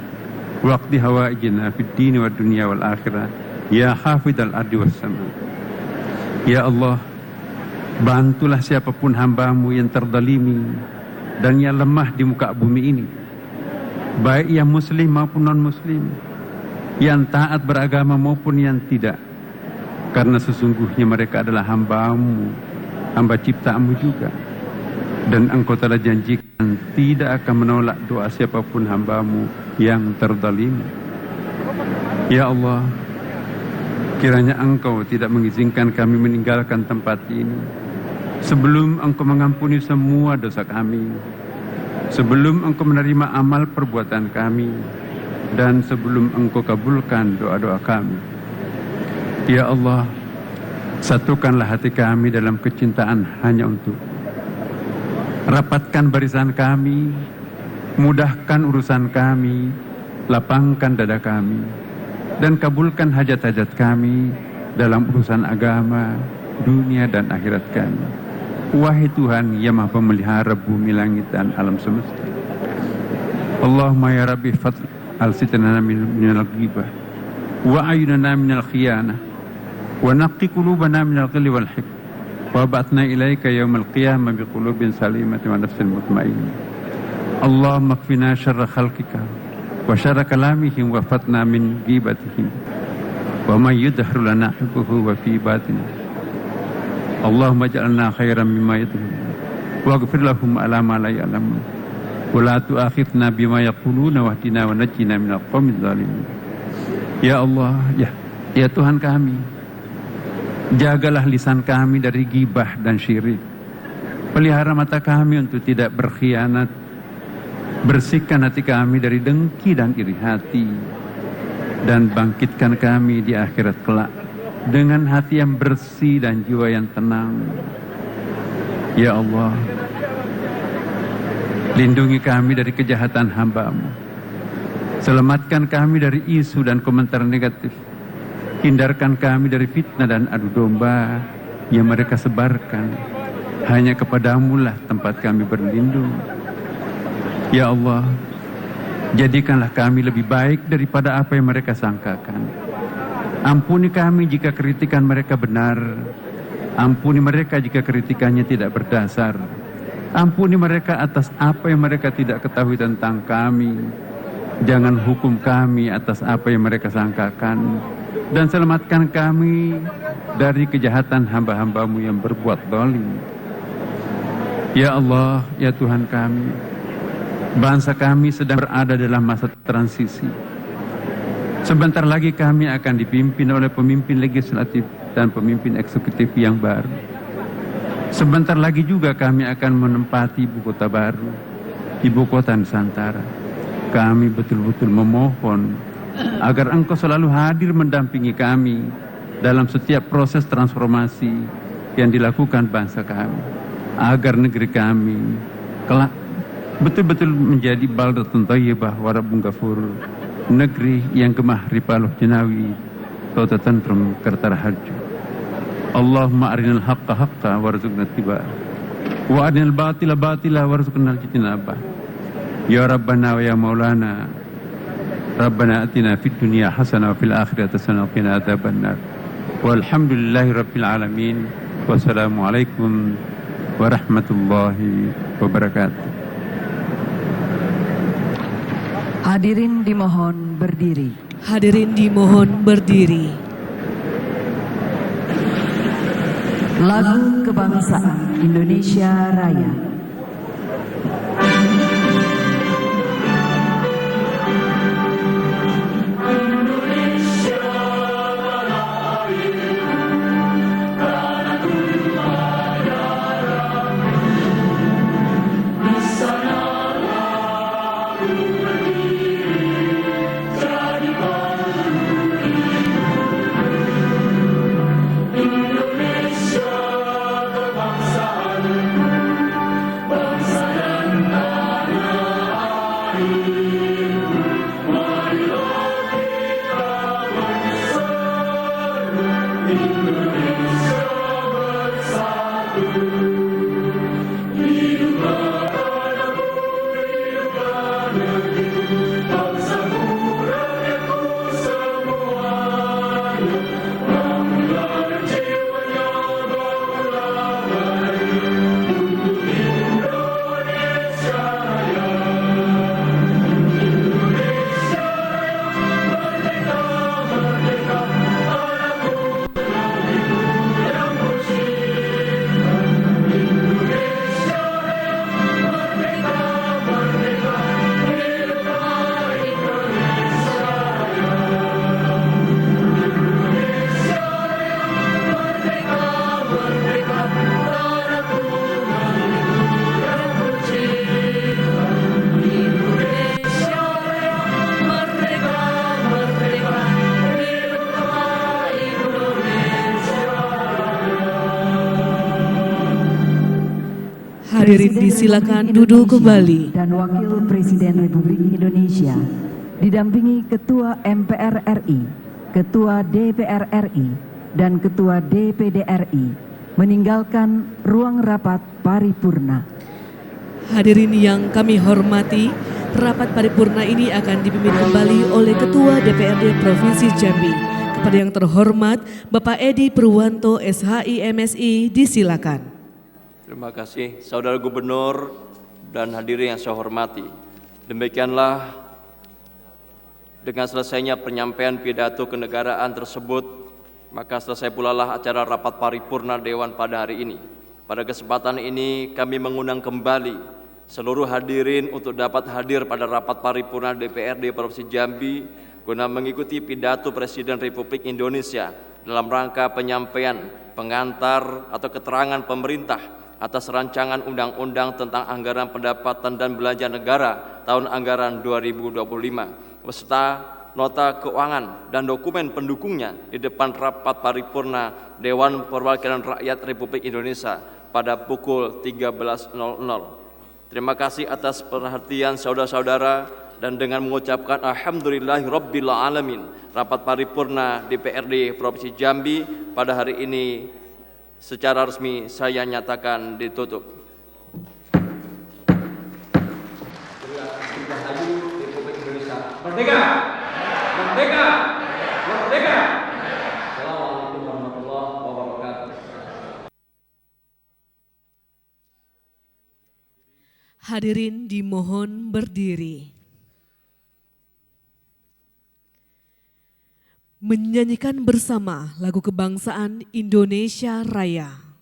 wa qdi hawaijana fid dini wad dunya wal akhirah ya hafidhal ardi was sama. Ya Allah, bantulah siapapun hamba-Mu yang terdalimi dan yang lemah di muka bumi ini, baik yang muslim maupun non-muslim, yang taat beragama maupun yang tidak, karena sesungguhnya mereka adalah hamba-Mu, hamba ciptaan-Mu juga, dan Engkau telah janjikan tidak akan menolak doa siapapun hamba-Mu yang terdalimi. Ya Allah, kiranya Engkau tidak mengizinkan kami meninggalkan tempat ini sebelum Engkau mengampuni semua dosa kami, sebelum Engkau menerima amal perbuatan kami, dan sebelum Engkau kabulkan doa-doa kami. Ya Allah, satukanlah hati kami dalam kecintaan hanya untuk. Rapatkan barisan kami, mudahkan urusan kami, lapangkan dada kami, dan kabulkan hajat-hajat kami dalam urusan agama, dunia dan akhirat kami. Wahai Tuhan yang Maha Pemelihara bumi, langit dan alam semesta, Allahumma ya Rabbi fadl al-sitana minal ghibah wa ayunana minal khiyanah wa naqqi qulubana minal ghilli wal hikm wa ba'athna ilaika yawmal qiyamah biqulubin salimati wa nafsin mutmainnah. Allahumma kfina syarra khalqika wa syarra kalamihim wa fatna min ghibatihim wa man yudhhiru lana hubbuhu wa fi batinah. Allahumma ja'alna khairan mimma yadhun waghfir lahum ala ma la ya'lamun wa la tu'akhidna bima yaquluna wahdina wa najjina minal qaumiz zalimin. Ya Allah, ya Tuhan kami, jagalah lisan kami dari ghibah dan syirik. Pelihara mata kami untuk tidak berkhianat. Bersihkan hati kami dari dengki dan iri hati, dan bangkitkan kami di akhirat kelak dengan hati yang bersih dan jiwa yang tenang. Ya Allah, lindungi kami dari kejahatan hamba-Mu. Selamatkan kami dari isu dan komentar negatif. Hindarkan kami dari fitnah dan adu domba yang mereka sebarkan. Hanya kepadamu lah tempat kami berlindung. Ya Allah, jadikanlah kami lebih baik daripada apa yang mereka sangkakan. Ampuni kami jika kritikan mereka benar. Ampuni mereka jika kritikannya tidak berdasar. Ampuni mereka atas apa yang mereka tidak ketahui tentang kami. Jangan hukum kami atas apa yang mereka sangkakan. Dan selamatkan kami dari kejahatan hamba-hamba-Mu yang berbuat zalim. Ya Allah, ya Tuhan kami, bangsa kami sedang berada dalam masa transisi. Sebentar lagi kami akan dipimpin oleh pemimpin legislatif dan pemimpin eksekutif yang baru. Sebentar lagi juga kami akan menempati ibu kota baru, ibu kota Nusantara. Kami betul-betul memohon agar Engkau selalu hadir mendampingi kami dalam setiap proses transformasi yang dilakukan bangsa kami, agar negeri kami kelak betul-betul menjadi baldatun thayyibah wa rabbun ghafur, negeri yang gemah ripaluh jinawi kota tentrum kertarahaju. Allahumma arinal haqqa haqqa warzuqna ittiba'ah wa arinal batila batila warzuqna ijtinabah. Ya Rabbana wa ya Maulana, Rabbana atina fid dunya hasanah wa fil akhirati hasanah wa qina adzabannar. Walhamdulillahi rabbil alamin. Wassalamualaikum warahmatullahi wabarakatuh. Hadirin dimohon berdiri. Hadirin dimohon berdiri. Lagu Kebangsaan Indonesia Raya. Hadirin Presiden disilakan Republik duduk Indonesia kembali. dan Wakil Presiden Republik Indonesia didampingi Ketua MPR RI, Ketua DPR RI, dan Ketua DPD RI meninggalkan ruang rapat paripurna. Hadirin yang kami hormati, rapat paripurna ini akan dipimpin kembali oleh Ketua DPRD Provinsi Jambi. Kepada yang terhormat, Bapak Edi Purwanto, SHI MSI, disilakan. Terima kasih Saudara Gubernur dan hadirin yang saya hormati. Demikianlah dengan selesainya penyampaian pidato kenegaraan tersebut, maka selesai pula lah acara rapat paripurna Dewan pada hari ini. Pada kesempatan ini kami mengundang kembali seluruh hadirin untuk dapat hadir pada rapat paripurna DPRD Provinsi Jambi guna mengikuti pidato Presiden Republik Indonesia dalam rangka penyampaian pengantar atau keterangan pemerintah atas rancangan undang-undang tentang anggaran pendapatan dan belanja negara tahun anggaran 2025 beserta nota keuangan dan dokumen pendukungnya di depan rapat paripurna Dewan Perwakilan Rakyat Republik Indonesia pada pukul 13.00. Terima kasih atas perhatian saudara-saudara, dan dengan mengucapkan Alhamdulillahirabbil alamin, rapat paripurna DPRD Provinsi Jambi pada hari ini secara resmi saya nyatakan ditutup. Merdeka! Merdeka! Merdeka! Assalamualaikum warahmatullahi wabarakatuh. Hadirin dimohon berdiri. Menyanyikan bersama lagu kebangsaan Indonesia Raya.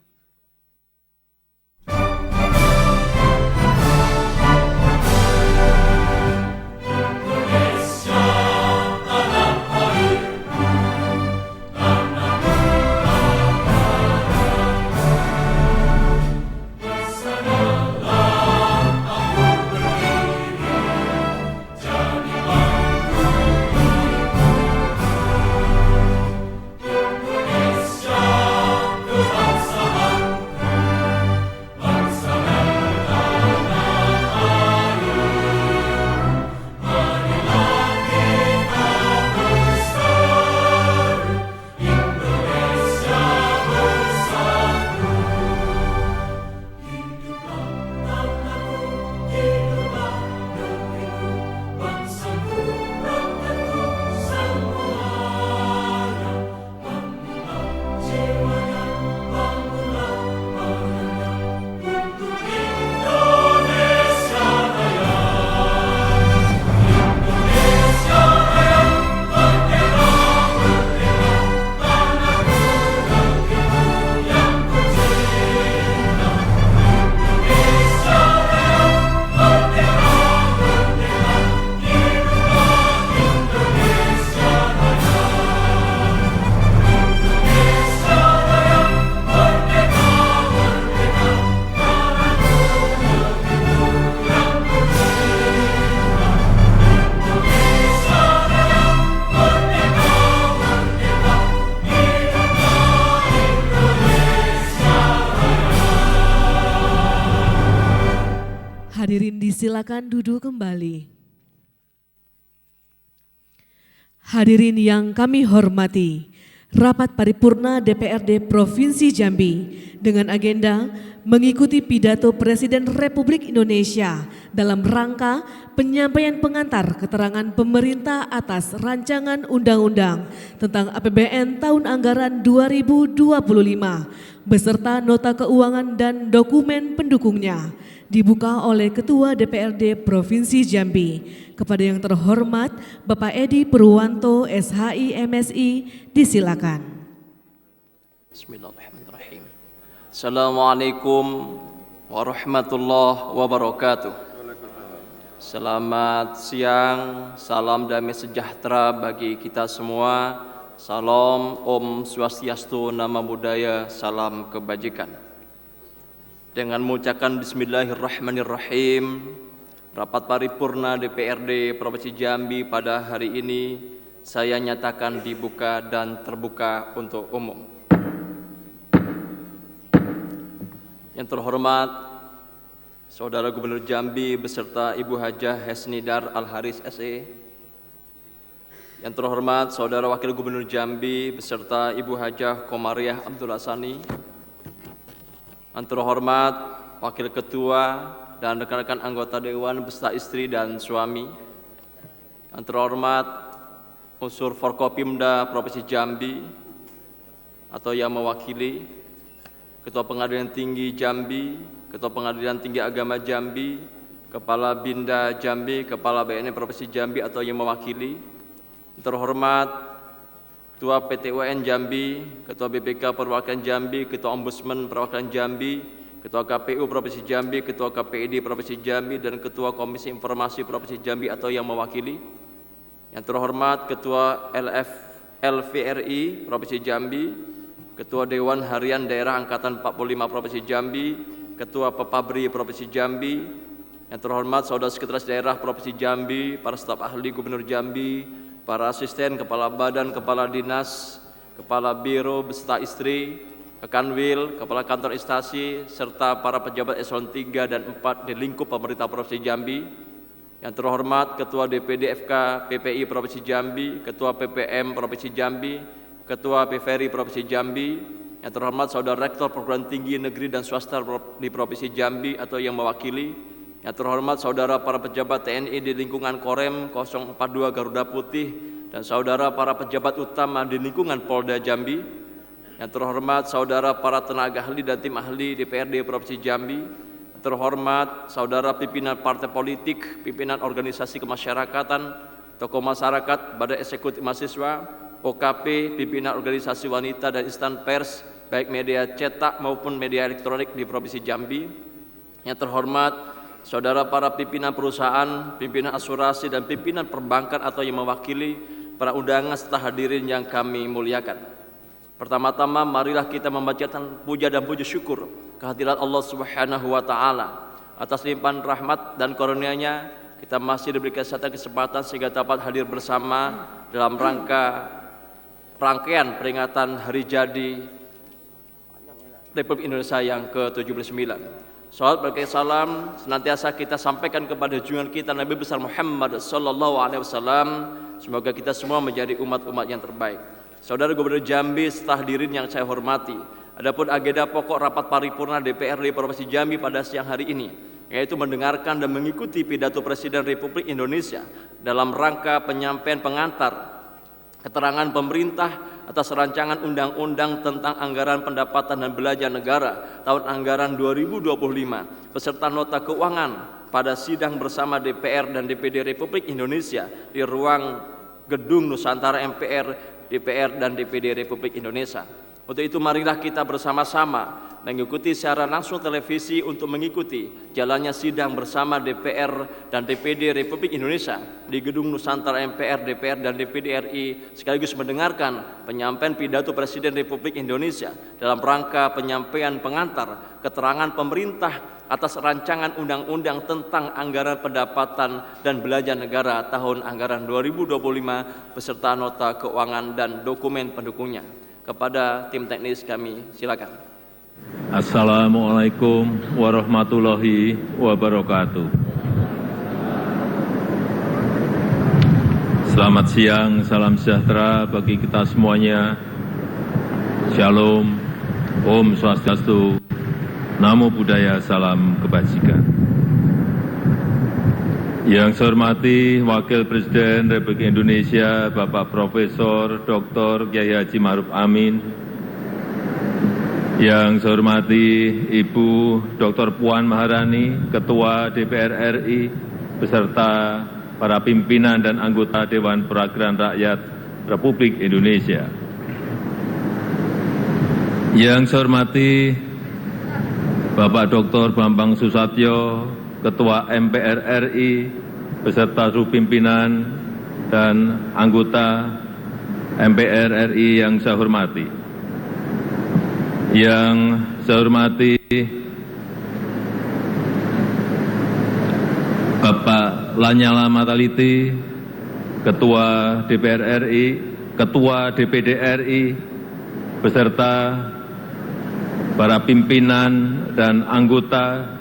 Hadirin disilakan duduk kembali. Hadirin yang kami hormati, rapat paripurna DPRD Provinsi Jambi dengan agenda mengikuti pidato Presiden Republik Indonesia dalam rangka penyampaian pengantar keterangan pemerintah atas rancangan undang-undang tentang APBN tahun anggaran 2025 beserta nota keuangan dan dokumen pendukungnya dibuka oleh Ketua DPRD Provinsi Jambi. Kepada yang terhormat Bapak Edi Purwanto, SHI MSI, disilakan. Bismillahirrahmanirrahim. Assalamualaikum warahmatullahi wabarakatuh. Selamat siang, salam damai sejahtera bagi kita semua. Salam Om Swastiastu, Namo Buddhaya, salam kebajikan. Dengan mengucapkan Bismillahirrahmanirrahim, rapat paripurna DPRD Provinsi Jambi pada hari ini saya nyatakan dibuka dan terbuka untuk umum. Yang terhormat Saudara Gubernur Jambi beserta Ibu Hajah Hesnidar Al-Haris SE. Yang terhormat Saudara Wakil Gubernur Jambi beserta Ibu Hajah Komariah Abdul Hasani. Yang terhormat Wakil Ketua dan rekan-rekan anggota Dewan beserta istri dan suami. Yang terhormat unsur Forkopimda Provinsi Jambi atau yang mewakili Ketua Pengadilan Tinggi Jambi, Ketua Pengadilan Tinggi Agama Jambi, Kepala Binda Jambi, Kepala BNN Provinsi Jambi atau yang mewakili. Terhormat Ketua PT UN Jambi, Ketua BPK Perwakilan Jambi, Ketua Ombudsman Perwakilan Jambi, Ketua KPU Provinsi Jambi, Ketua KPID Provinsi Jambi, dan Ketua Komisi Informasi Provinsi Jambi atau yang mewakili. Yang terhormat Ketua LVRI Provinsi Jambi, Ketua Dewan Harian Daerah Angkatan 45 Provinsi Jambi, Ketua Pepabri Provinsi Jambi, yang terhormat Saudara Sekretaris Daerah Provinsi Jambi, para staf ahli Gubernur Jambi, para asisten, kepala badan, kepala dinas, kepala biro beserta istri, Kanwil, kepala kantor instansi, serta para pejabat eselon 3 dan 4 di lingkup pemerintah Provinsi Jambi. Yang terhormat Ketua DPD FK PPI Provinsi Jambi, Ketua PPM Provinsi Jambi, Ketua PVRI Provinsi Jambi. Yang terhormat Saudara Rektor Perguruan Tinggi Negeri dan Swasta di Provinsi Jambi atau yang mewakili. Yang terhormat Saudara para pejabat TNI di lingkungan Korem 042 Garuda Putih dan Saudara para pejabat utama di lingkungan Polda Jambi. Yang terhormat Saudara para tenaga ahli dan tim ahli DPRD Provinsi Jambi. Terhormat Saudara pimpinan partai politik, pimpinan organisasi kemasyarakatan, tokoh masyarakat, Badan Eksekutif Mahasiswa, OKP, pimpinan organisasi wanita dan instan pers, baik media cetak maupun media elektronik di Provinsi Jambi. Yang terhormat Saudara para pimpinan perusahaan, pimpinan asuransi dan pimpinan perbankan atau yang mewakili para undangan serta hadirin yang kami muliakan. Pertama-tama marilah kita membacakan puja dan puji syukur kehadirat Allah Subhanahu wa taala atas limpahan rahmat dan karunia-Nya. Kita masih diberikan satu kesempatan sehingga dapat hadir bersama dalam rangkaian peringatan hari jadi Republik Indonesia yang ke-79. Salawat berkah salam senantiasa kita sampaikan kepada junjungan kita Nabi besar Muhammad sallallahu alaihi wasallam. Semoga kita semua menjadi umat-umat yang terbaik. Saudara Gubernur Jambi serta hadirin yang saya hormati, adapun agenda pokok rapat paripurna DPRD Provinsi Jambi pada siang hari ini, yaitu mendengarkan dan mengikuti pidato Presiden Republik Indonesia dalam rangka penyampaian pengantar keterangan pemerintah atas rancangan undang-undang tentang anggaran pendapatan dan belanja negara tahun anggaran 2025 beserta nota keuangan pada sidang bersama DPR dan DPD Republik Indonesia di ruang Gedung Nusantara MPR, DPR dan DPD Republik Indonesia. Untuk itu marilah kita bersama-sama mengikuti secara langsung televisi untuk mengikuti jalannya sidang bersama DPR dan DPD Republik Indonesia di Gedung Nusantara MPR, DPR dan DPD RI, sekaligus mendengarkan penyampaian pidato Presiden Republik Indonesia dalam rangka penyampaian pengantar keterangan pemerintah atas rancangan undang-undang tentang anggaran pendapatan dan belanja negara tahun anggaran 2025 beserta nota keuangan dan dokumen pendukungnya. Kepada tim teknis kami silakan. Assalamualaikum warahmatullahi wabarakatuh. Selamat siang, salam sejahtera bagi kita semuanya. Shalom, Om Swastiastu, Namo Buddhaya, salam kebajikan. Yang saya hormati Wakil Presiden Republik Indonesia Bapak Profesor Dr. Kiai Haji Ma'ruf Amin. Yang saya hormati Ibu Dr. Puan Maharani, Ketua DPR RI, beserta para pimpinan dan anggota Dewan Perwakilan Rakyat Republik Indonesia. Yang saya hormati Bapak Dr. Bambang Susatyo, Ketua MPR RI, beserta seluruh pimpinan dan anggota MPR RI yang saya hormati. Yang saya hormati Bapak Lanyala Mataliti, Ketua DPR RI, Ketua DPD RI, beserta para pimpinan dan anggota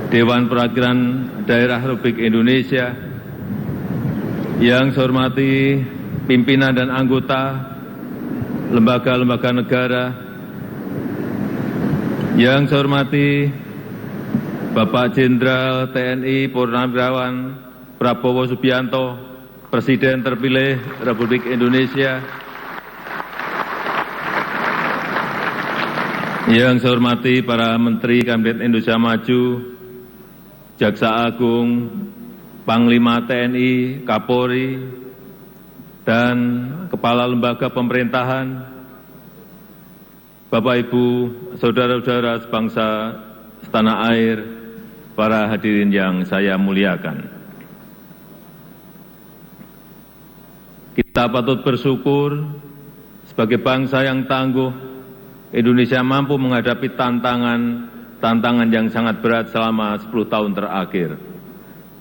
Dewan Perwakilan Daerah Republik Indonesia, yang saya hormati pimpinan dan anggota lembaga-lembaga negara, yang saya hormati Bapak Jenderal TNI Purnawirawan Prabowo Subianto, Presiden terpilih Republik Indonesia, yang saya hormati para Menteri Kabinet Indonesia Maju, Jaksa Agung, Panglima TNI, Kapolri, dan Kepala Lembaga Pemerintahan, Bapak Ibu, Saudara-saudara sebangsa setanah air, para hadirin yang saya muliakan. Kita patut bersyukur sebagai bangsa yang tangguh, Indonesia mampu menghadapi tantangan yang sangat berat selama 10 tahun terakhir.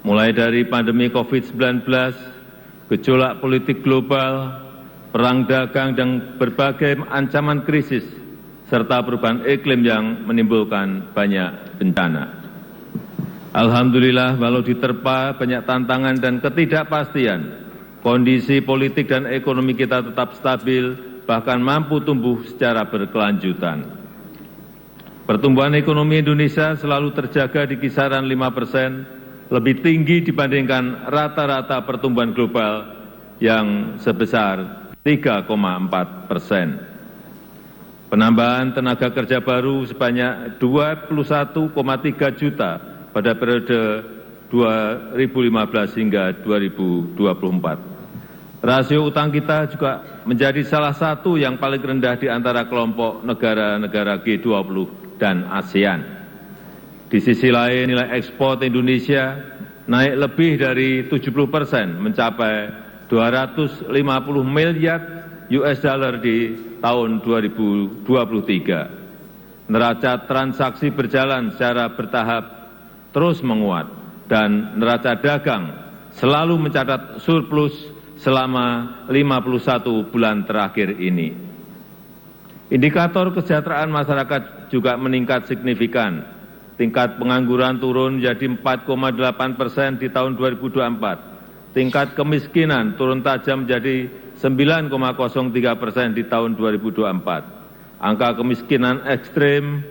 Mulai dari pandemi COVID-19, gejolak politik global, perang dagang, dan berbagai ancaman krisis, serta perubahan iklim yang menimbulkan banyak bencana. Alhamdulillah, walau diterpa banyak tantangan dan ketidakpastian, kondisi politik dan ekonomi kita tetap stabil, bahkan mampu tumbuh secara berkelanjutan. Pertumbuhan ekonomi Indonesia selalu terjaga di kisaran 5%, lebih tinggi dibandingkan rata-rata pertumbuhan global yang sebesar 3,4%. Penambahan tenaga kerja baru sebanyak 21,3 juta pada periode 2015 hingga 2024. Rasio utang kita juga menjadi salah satu yang paling rendah di antara kelompok negara-negara G20 dan ASEAN. Di sisi lain, nilai ekspor Indonesia naik lebih dari 70%, mencapai 250 miliar US dollar di tahun 2023. Neraca transaksi berjalan secara bertahap terus menguat, dan neraca dagang selalu mencatat surplus selama 51 bulan terakhir ini. Indikator kesejahteraan masyarakat juga meningkat signifikan. Tingkat pengangguran turun menjadi 4,8% di tahun 2024. Tingkat kemiskinan turun tajam menjadi 9,03% di tahun 2024. Angka kemiskinan ekstrim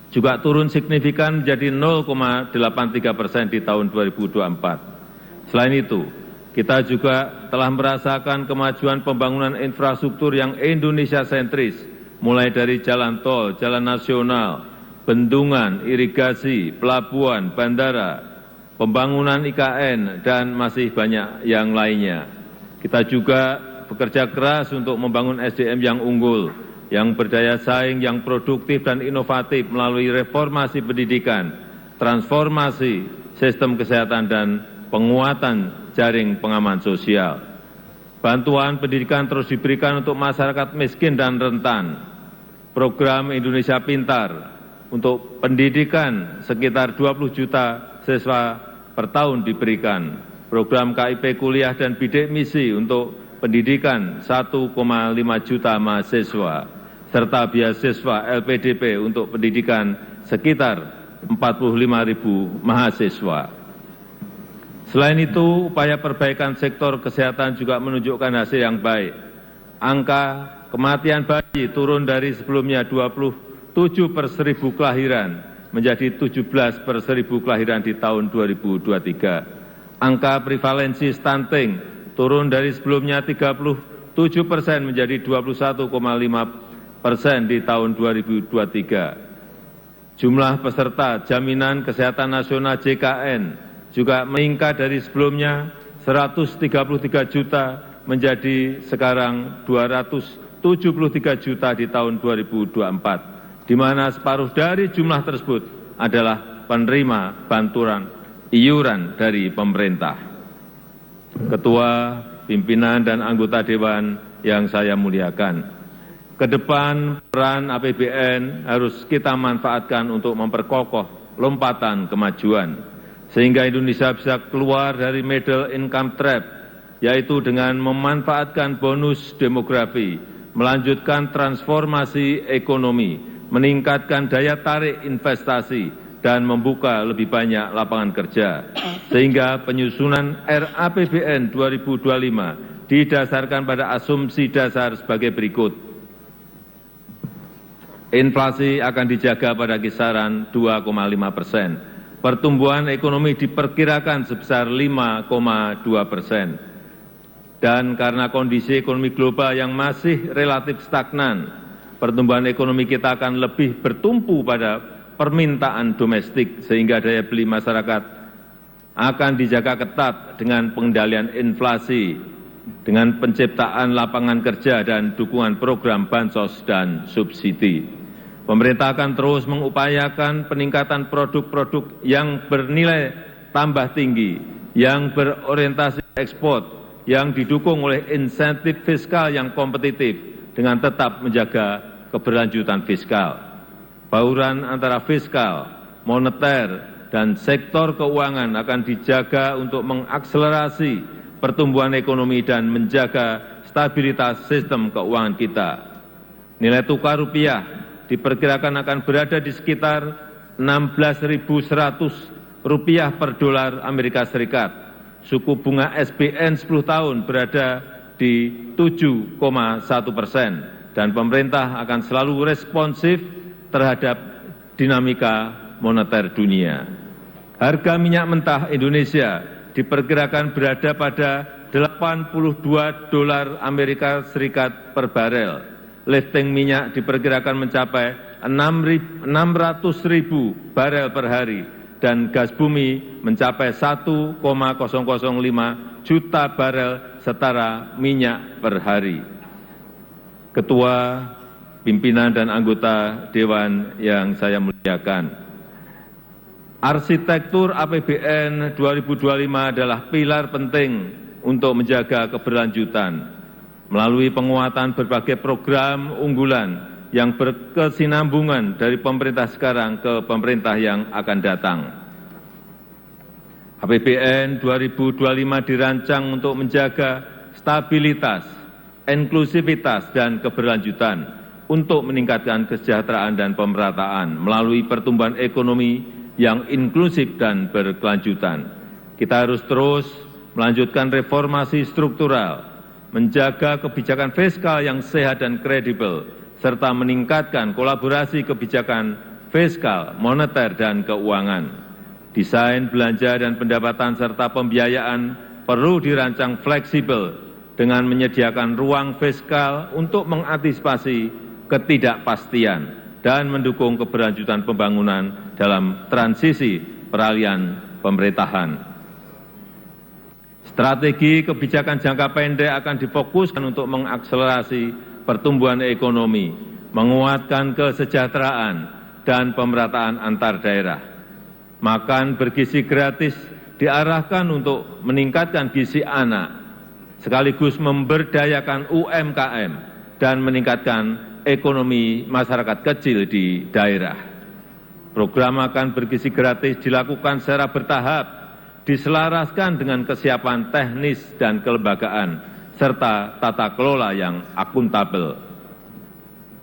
juga turun signifikan menjadi 0,83% di tahun 2024. Selain itu, kita juga telah merasakan kemajuan pembangunan infrastruktur yang Indonesia sentris, mulai dari jalan tol, jalan nasional, bendungan, irigasi, pelabuhan, bandara, pembangunan IKN, dan masih banyak yang lainnya. Kita juga bekerja keras untuk membangun SDM yang unggul, yang berdaya saing, yang produktif dan inovatif melalui reformasi pendidikan, transformasi sistem kesehatan, dan penguatan jaring pengaman sosial. Bantuan pendidikan terus diberikan untuk masyarakat miskin dan rentan. Program Indonesia Pintar untuk pendidikan sekitar 20 juta siswa per tahun diberikan. Program KIP kuliah dan bidik misi untuk pendidikan 1,5 juta mahasiswa, serta beasiswa LPDP untuk pendidikan sekitar 45.000 mahasiswa. Selain itu, upaya perbaikan sektor kesehatan juga menunjukkan hasil yang baik. Angka kematian bayi turun dari sebelumnya 27 per 1000 kelahiran menjadi 17 per 1000 kelahiran di tahun 2023. Angka prevalensi stunting turun dari sebelumnya 37% menjadi 21,5% di tahun 2023. Jumlah peserta Jaminan Kesehatan Nasional JKN juga meningkat dari sebelumnya 133 juta menjadi sekarang 273 juta di tahun 2024, di mana separuh dari jumlah tersebut adalah penerima bantuan iuran dari pemerintah. Ketua, pimpinan, dan anggota Dewan yang saya muliakan, ke depan peran APBN harus kita manfaatkan untuk memperkokoh lompatan kemajuan, sehingga Indonesia bisa keluar dari middle income trap, yaitu dengan memanfaatkan bonus demografi, melanjutkan transformasi ekonomi, meningkatkan daya tarik investasi, dan membuka lebih banyak lapangan kerja, sehingga penyusunan RAPBN 2025 didasarkan pada asumsi dasar sebagai berikut. Inflasi akan dijaga pada kisaran 2,5%. Pertumbuhan ekonomi diperkirakan sebesar 5,2%. Dan karena kondisi ekonomi global yang masih relatif stagnan, pertumbuhan ekonomi kita akan lebih bertumpu pada permintaan domestik, sehingga daya beli masyarakat akan dijaga ketat dengan pengendalian inflasi, dengan penciptaan lapangan kerja dan dukungan program bansos dan subsidi. Pemerintah akan terus mengupayakan peningkatan produk-produk yang bernilai tambah tinggi, yang berorientasi ekspor, yang didukung oleh insentif fiskal yang kompetitif dengan tetap menjaga keberlanjutan fiskal. Bauran antara fiskal, moneter, dan sektor keuangan akan dijaga untuk mengakselerasi pertumbuhan ekonomi dan menjaga stabilitas sistem keuangan kita. Nilai tukar rupiah diperkirakan akan berada di sekitar 16.100 rupiah per dolar Amerika Serikat. Suku bunga SBN 10 tahun berada di 7,1%, dan pemerintah akan selalu responsif terhadap dinamika moneter dunia. Harga minyak mentah Indonesia diperkirakan berada pada 82 dolar Amerika Serikat per barel. Lifting minyak diperkirakan mencapai 600.000 barel per hari, dan gas bumi mencapai 1,005 juta barel setara minyak per hari. Ketua, pimpinan, dan anggota Dewan yang saya muliakan, arsitektur APBN 2025 adalah pilar penting untuk menjaga keberlanjutan melalui penguatan berbagai program unggulan yang berkesinambungan dari pemerintah sekarang ke pemerintah yang akan datang. APBN 2025 dirancang untuk menjaga stabilitas, inklusivitas, dan keberlanjutan untuk meningkatkan kesejahteraan dan pemerataan melalui pertumbuhan ekonomi yang inklusif dan berkelanjutan. Kita harus terus melanjutkan reformasi struktural, menjaga kebijakan fiskal yang sehat dan kredibel, serta meningkatkan kolaborasi kebijakan fiskal, moneter, dan keuangan. Desain belanja dan pendapatan serta pembiayaan perlu dirancang fleksibel dengan menyediakan ruang fiskal untuk mengantisipasi ketidakpastian dan mendukung keberlanjutan pembangunan dalam transisi peralihan pemerintahan. Strategi kebijakan jangka pendek akan difokuskan untuk mengakselerasi pertumbuhan ekonomi, menguatkan kesejahteraan, dan pemerataan antar daerah. Makan bergizi gratis diarahkan untuk meningkatkan gizi anak, sekaligus memberdayakan UMKM dan meningkatkan ekonomi masyarakat kecil di daerah. Program makan bergizi gratis dilakukan secara bertahap, diselaraskan dengan kesiapan teknis dan kelembagaan, serta tata kelola yang akuntabel.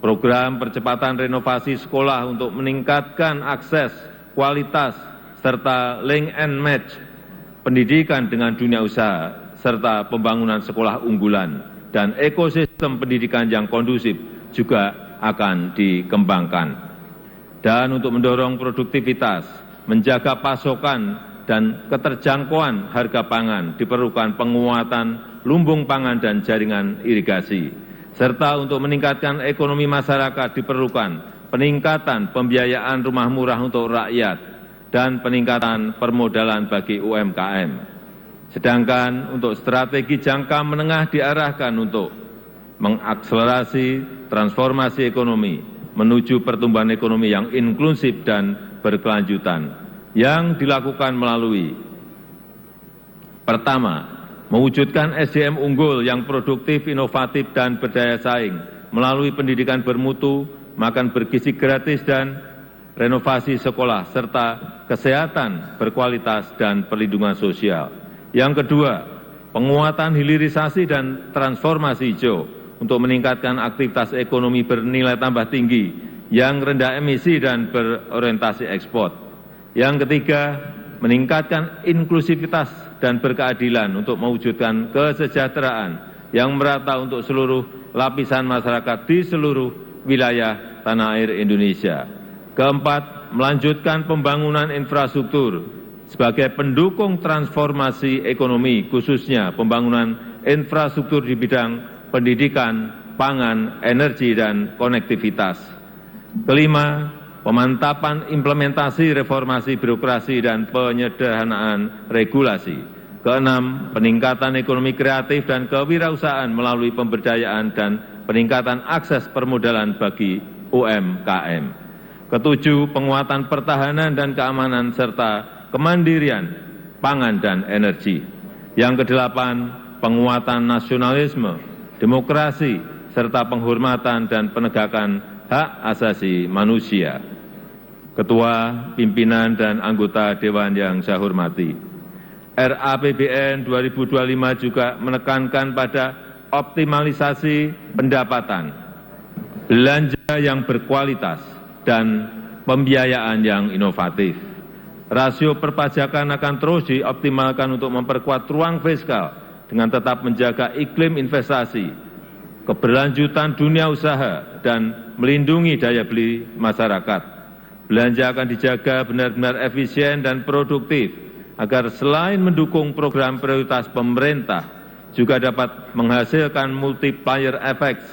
Program percepatan renovasi sekolah untuk meningkatkan akses, kualitas, serta link and match pendidikan dengan dunia usaha, serta pembangunan sekolah unggulan dan ekosistem pendidikan yang kondusif juga akan dikembangkan. Dan untuk mendorong produktivitas, menjaga pasokan dan keterjangkauan harga pangan, diperlukan penguatan lumbung pangan dan jaringan irigasi. Serta untuk meningkatkan ekonomi masyarakat diperlukan peningkatan pembiayaan rumah murah untuk rakyat dan peningkatan permodalan bagi UMKM. Sedangkan untuk strategi jangka menengah diarahkan untuk mengakselerasi transformasi ekonomi menuju pertumbuhan ekonomi yang inklusif dan berkelanjutan, yang dilakukan melalui: pertama, mewujudkan SDM unggul yang produktif, inovatif, dan berdaya saing melalui pendidikan bermutu, makan bergizi gratis, dan renovasi sekolah, serta kesehatan berkualitas dan perlindungan sosial. Yang kedua, penguatan hilirisasi dan transformasi hijau untuk meningkatkan aktivitas ekonomi bernilai tambah tinggi yang rendah emisi dan berorientasi ekspor. Yang ketiga, meningkatkan inklusivitas dan berkeadilan untuk mewujudkan kesejahteraan yang merata untuk seluruh lapisan masyarakat di seluruh wilayah tanah air Indonesia. Keempat, melanjutkan pembangunan infrastruktur sebagai pendukung transformasi ekonomi, khususnya pembangunan infrastruktur di bidang pendidikan, pangan, energi, dan konektivitas. Kelima, pemantapan implementasi reformasi birokrasi dan penyederhanaan regulasi. Keenam, peningkatan ekonomi kreatif dan kewirausahaan melalui pemberdayaan dan peningkatan akses permodalan bagi UMKM. Ketujuh, penguatan pertahanan dan keamanan serta kemandirian pangan dan energi. Yang kedelapan, penguatan nasionalisme, demokrasi, serta penghormatan dan penegakan hak asasi manusia. Ketua, pimpinan, dan anggota Dewan yang saya hormati, RAPBN 2025 juga menekankan pada optimalisasi pendapatan, belanja yang berkualitas, dan pembiayaan yang inovatif. Rasio perpajakan akan terus dioptimalkan untuk memperkuat ruang fiskal dengan tetap menjaga iklim investasi, keberlanjutan dunia usaha, dan melindungi daya beli masyarakat. Belanja akan dijaga benar-benar efisien dan produktif, agar selain mendukung program prioritas pemerintah, juga dapat menghasilkan multiplier effects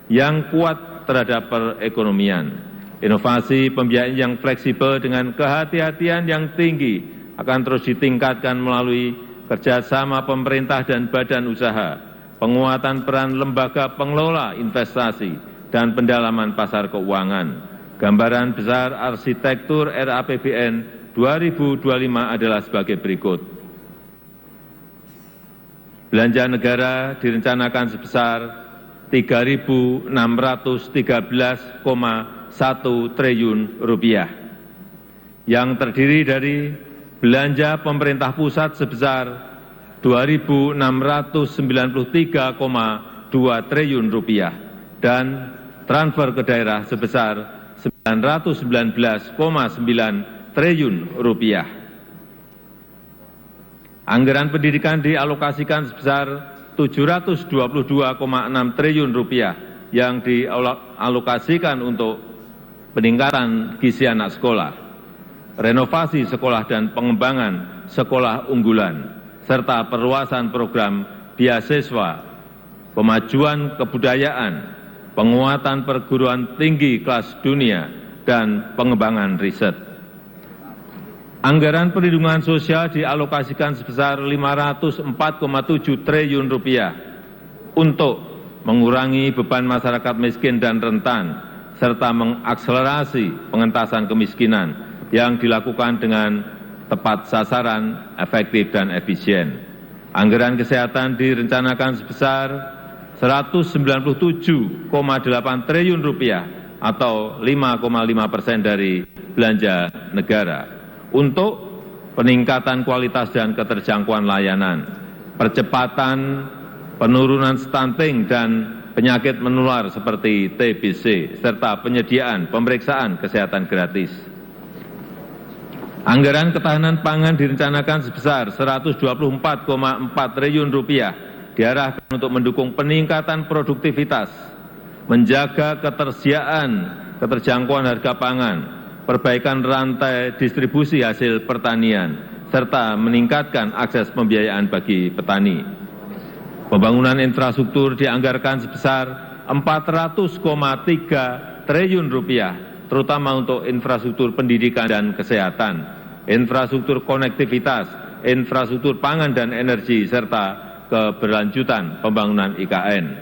yang kuat terhadap perekonomian. Inovasi pembiayaan yang fleksibel dengan kehati-hatian yang tinggi akan terus ditingkatkan melalui kerjasama pemerintah dan badan usaha, penguatan peran lembaga pengelola investasi, dan pendalaman pasar keuangan. Gambaran besar arsitektur RAPBN 2025 adalah sebagai berikut. Belanja negara direncanakan sebesar 3.613,1 triliun rupiah, yang terdiri dari belanja pemerintah pusat sebesar 2.693,2 triliun rupiah dan transfer ke daerah sebesar 919,9 triliun rupiah. Anggaran pendidikan dialokasikan sebesar 722,6 triliun rupiah yang dialokasikan untuk peningkatan gizi anak sekolah, renovasi sekolah dan pengembangan sekolah unggulan, serta perluasan program beasiswa, pemajuan kebudayaan, penguatan perguruan tinggi kelas dunia, dan pengembangan riset. Anggaran perlindungan sosial dialokasikan sebesar 504,7 triliun rupiah untuk mengurangi beban masyarakat miskin dan rentan, serta mengakselerasi pengentasan kemiskinan yang dilakukan dengan tepat sasaran, efektif, dan efisien. Anggaran kesehatan direncanakan sebesar 197,8 triliun rupiah atau 5,5% dari belanja negara untuk peningkatan kualitas dan keterjangkauan layanan, percepatan penurunan stunting dan penyakit menular seperti TBC, serta penyediaan pemeriksaan kesehatan gratis. Anggaran ketahanan pangan direncanakan sebesar 124,4 triliun rupiah diarahkan untuk mendukung peningkatan produktivitas, menjaga ketersediaan, keterjangkauan harga pangan, perbaikan rantai distribusi hasil pertanian, serta meningkatkan akses pembiayaan bagi petani. Pembangunan infrastruktur dianggarkan sebesar 400,3 triliun rupiah, terutama untuk infrastruktur pendidikan dan kesehatan, infrastruktur konektivitas, infrastruktur pangan dan energi, serta keberlanjutan pembangunan IKN.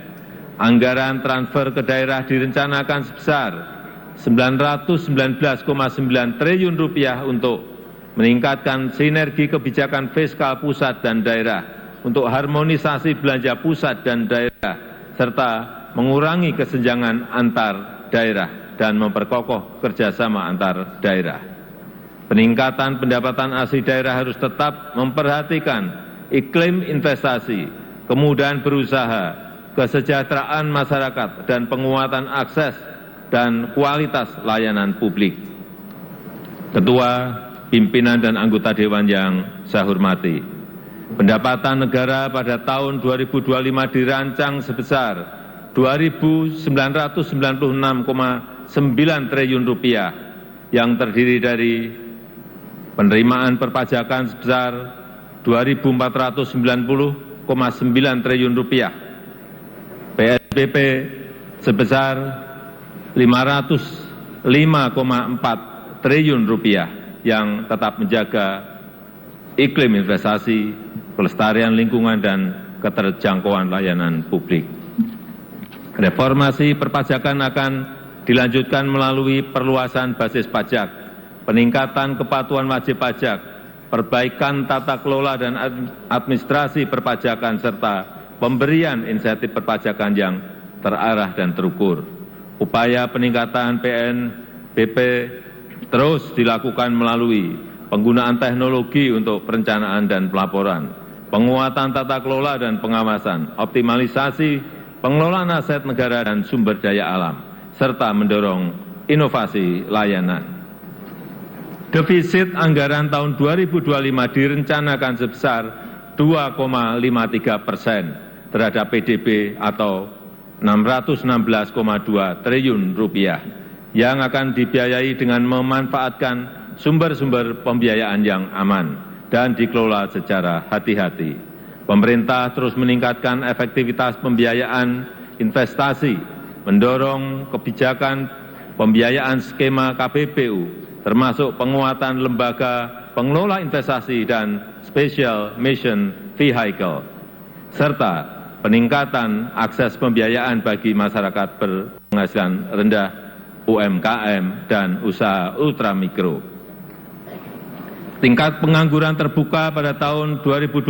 Anggaran transfer ke daerah direncanakan sebesar 919,9 triliun rupiah untuk meningkatkan sinergi kebijakan fiskal pusat dan daerah, untuk harmonisasi belanja pusat dan daerah, serta mengurangi kesenjangan antar daerah dan memperkokoh kerjasama antar daerah. Peningkatan pendapatan asli daerah harus tetap memperhatikan iklim investasi, kemudahan berusaha, kesejahteraan masyarakat, dan penguatan akses dan kualitas layanan publik. Ketua, pimpinan dan anggota Dewan yang saya hormati, pendapatan negara pada tahun 2025 dirancang sebesar Rp2.996,9 triliun yang terdiri dari penerimaan perpajakan sebesar Rp2.490,9 triliun, PSBB sebesar Rp505,4 triliun yang tetap menjaga iklim investasi, kelestarian lingkungan, dan keterjangkauan layanan publik. Reformasi perpajakan akan dilanjutkan melalui perluasan basis pajak, peningkatan kepatuhan wajib pajak, perbaikan tata kelola dan administrasi perpajakan, serta pemberian insentif perpajakan yang terarah dan terukur. Upaya peningkatan PNBP terus dilakukan melalui penggunaan teknologi untuk perencanaan dan pelaporan, penguatan tata kelola dan pengawasan, optimalisasi pengelolaan aset negara dan sumber daya alam, serta mendorong inovasi layanan. Defisit anggaran tahun 2025 direncanakan sebesar 2,53% terhadap PDB atau Rp616,2 triliun yang akan dibiayai dengan memanfaatkan sumber-sumber pembiayaan yang aman dan dikelola secara hati-hati. Pemerintah terus meningkatkan efektivitas pembiayaan investasi, mendorong kebijakan pembiayaan skema KPBU, termasuk penguatan lembaga pengelola investasi dan Special Mission Vehicle, serta peningkatan akses pembiayaan bagi masyarakat berpenghasilan rendah, UMKM, dan usaha ultramikro. Tingkat pengangguran terbuka pada tahun 2025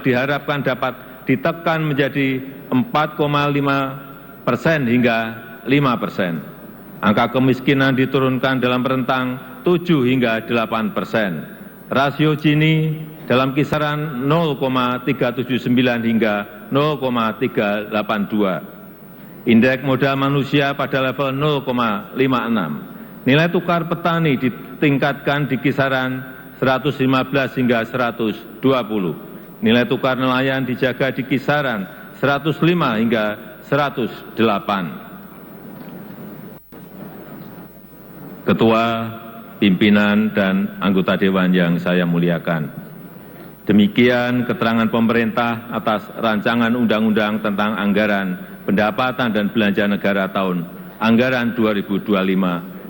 diharapkan dapat ditekan menjadi 4,5% hingga 5%. Angka kemiskinan diturunkan dalam rentang 7 hingga 8%. Rasio Gini dalam kisaran 0,379 hingga 0,382. Indeks modal manusia pada level 0,56. Nilai tukar petani ditingkatkan di kisaran 115 hingga 120. Nilai tukar nelayan dijaga di kisaran 105 hingga 108. Ketua, pimpinan, dan anggota Dewan yang saya muliakan, demikian keterangan pemerintah atas rancangan undang-undang tentang anggaran pendapatan dan belanja negara tahun anggaran 2025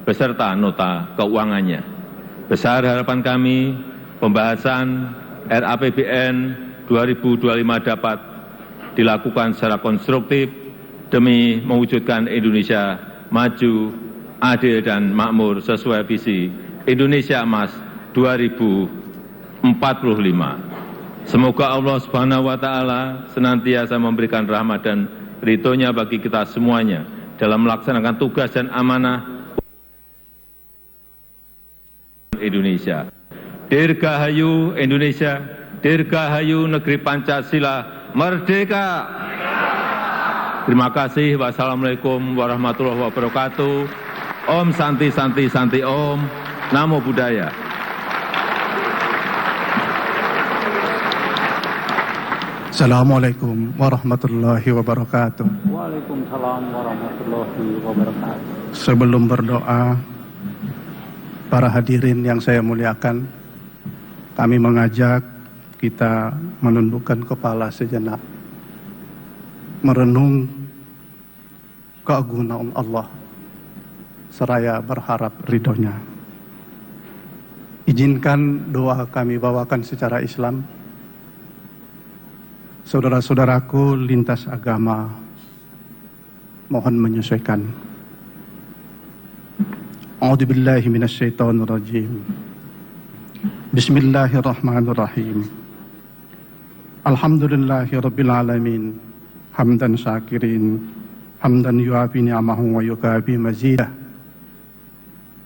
beserta nota keuangannya. Besar harapan kami pembahasan RAPBN 2025 dapat dilakukan secara konstruktif demi mewujudkan Indonesia maju, adil, dan makmur sesuai visi Indonesia Emas 2045. Semoga Allah Subhanahu wa Ta'ala senantiasa memberikan rahmat dan ridho-Nya bagi kita semuanya dalam melaksanakan tugas dan amanah Indonesia. Dirgahayu Indonesia, dirgahayu negeri Pancasila, merdeka! Terima kasih. Wassalamualaikum warahmatullahi wabarakatuh. Om Santi Santi Santi Om. Namo Buddhaya. Assalamualaikum warahmatullahi wabarakatuh. Waalaikumsalam warahmatullahi wabarakatuh. Sebelum berdoa, para hadirin yang saya muliakan, kami mengajak kita menundukkan kepala sejenak, merenung keagungan Allah, seraya berharap ridhonya. Izinkan doa kami bawakan secara Islam. Saudara-saudaraku lintas agama, mohon menyesuaikan. A'udzubillahi minasyaitonirrajim. Bismillahirrahmanirrahim. Alhamdulillahirabbil alamin. Hamdan syakirin, hamdan yuafi ni'amahu wa yukafi mazidah.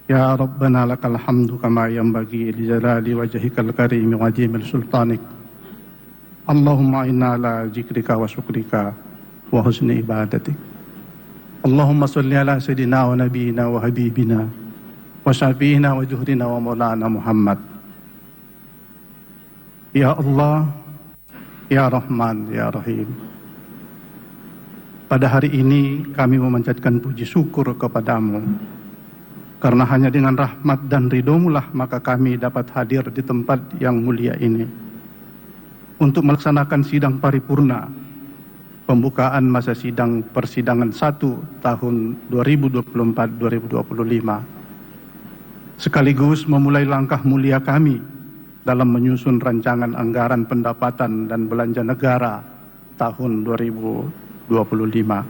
Ya Rabbana lakal hamdu kama yanbaghi li jalali wajhikal karim wa ajimil sultanik. Allahumma inna ala zikrika wa syukrika wa husni ibadatik. Allahumma salli ala sayyidina wa nabiyina wa habibina wa syafi'ina wa juhdina wa maulana Muhammad Ya Allah, Ya Rahman, Ya Rahim. Pada hari ini kami memanjatkan puji syukur kepadamu, karena hanya dengan rahmat dan ridho-Mu lah maka kami dapat hadir di tempat yang mulia ini untuk melaksanakan sidang paripurna pembukaan masa sidang persidangan 1 tahun 2024-2025, sekaligus memulai langkah mulia kami dalam menyusun rancangan anggaran pendapatan dan belanja negara tahun 2025.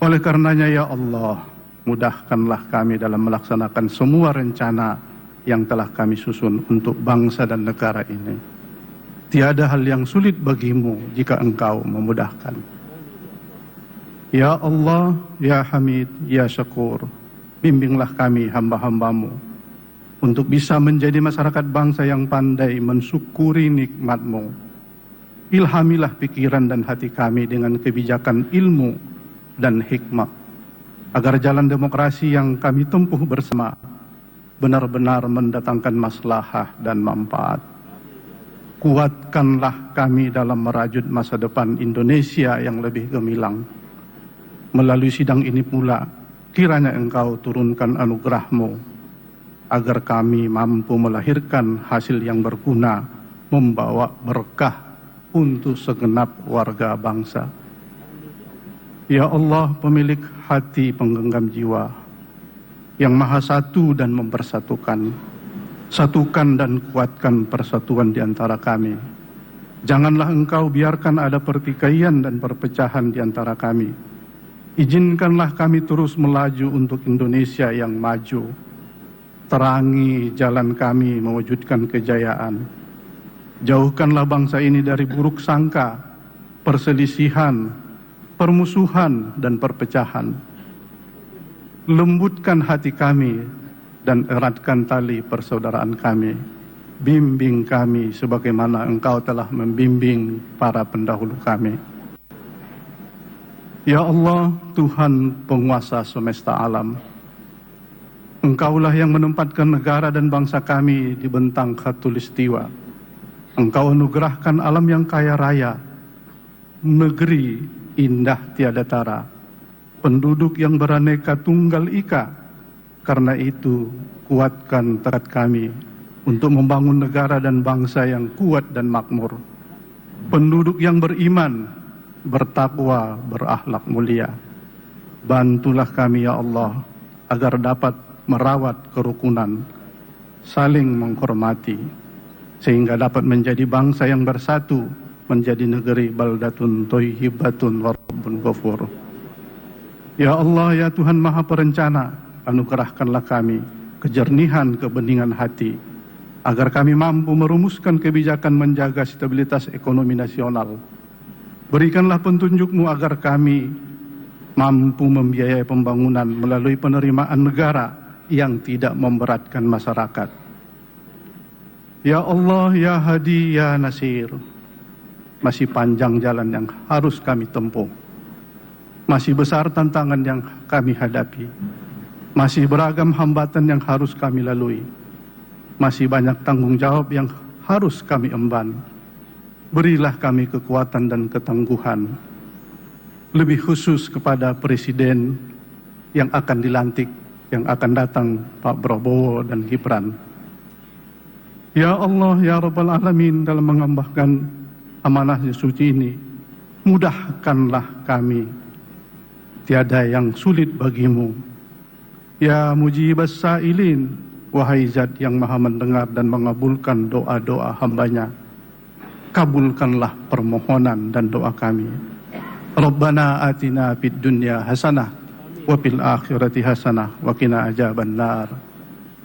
Oleh karenanya ya Allah, mudahkanlah kami dalam melaksanakan semua rencana yang telah kami susun untuk bangsa dan negara ini. Tiada hal yang sulit bagimu jika Engkau memudahkan. Ya Allah, Ya Hamid, Ya Syakur, bimbinglah kami hamba-hambamu untuk bisa menjadi masyarakat bangsa yang pandai mensyukuri nikmat-Mu. Ilhamilah pikiran dan hati kami dengan kebijakan ilmu dan hikmah, agar jalan demokrasi yang kami tempuh bersama benar-benar mendatangkan maslahah dan manfaat. Kuatkanlah kami dalam merajut masa depan Indonesia yang lebih gemilang. Melalui sidang ini pula, kiranya Engkau turunkan anugerah-Mu, agar kami mampu melahirkan hasil yang berguna, membawa berkah untuk segenap warga bangsa. Ya Allah, pemilik hati penggenggam jiwa, yang maha satu dan mempersatukan, satukan dan kuatkan persatuan di antara kami. Janganlah Engkau biarkan ada pertikaian dan perpecahan di antara kami. Izinkanlah kami terus melaju untuk Indonesia yang maju. Terangi jalan kami mewujudkan kejayaan. Jauhkanlah bangsa ini dari buruk sangka, perselisihan, permusuhan, dan perpecahan. Lembutkan hati kami dan eratkan tali persaudaraan kami. Bimbing kami sebagaimana Engkau telah membimbing para pendahulu kami. Ya Allah, Tuhan penguasa semesta alam, Engkaulah yang menempatkan negara dan bangsa kami di bentang khatulistiwa. Engkau anugerahkan alam yang kaya raya, negeri indah tiada tara, penduduk yang beraneka tunggal ika. Karena itu, kuatkan tekad kami untuk membangun negara dan bangsa yang kuat dan makmur. Penduduk yang beriman, bertakwa, berakhlak mulia. Bantulah kami ya Allah, agar dapat merawat kerukunan, saling menghormati, sehingga dapat menjadi bangsa yang bersatu, menjadi negeri baldatun thayyibatun wa rabbun ghafur. Ya Allah, ya Tuhan Maha Perencana, anugerahkanlah kami kejernihan kebeningan hati, agar kami mampu merumuskan kebijakan menjaga stabilitas ekonomi nasional. Berikanlah petunjuk-Mu agar kami mampu membiayai pembangunan melalui penerimaan negara yang tidak memberatkan masyarakat. Ya Allah, ya Hadi, ya Nasir, masih panjang jalan yang harus kami tempuh. Masih besar tantangan yang kami hadapi. Masih beragam hambatan yang harus kami lalui. Masih banyak tanggung jawab yang harus kami emban. Berilah kami kekuatan dan ketangguhan. Lebih khusus kepada Presiden yang akan dilantik, yang akan datang, Pak Prabowo dan Gibran. Ya Allah, ya Rabbal Alamin, dalam mengembangkan amanah yang suci ini, mudahkanlah kami. Tiada yang sulit bagimu. Ya Mujibas Sa'ilin, wahai Zat yang maha mendengar dan mengabulkan doa-doa hambanya, kabulkanlah permohonan dan doa kami. Rabbana atina fid dunya hasanah, wa fil akhirati hasanah, wa qina adzaban nar.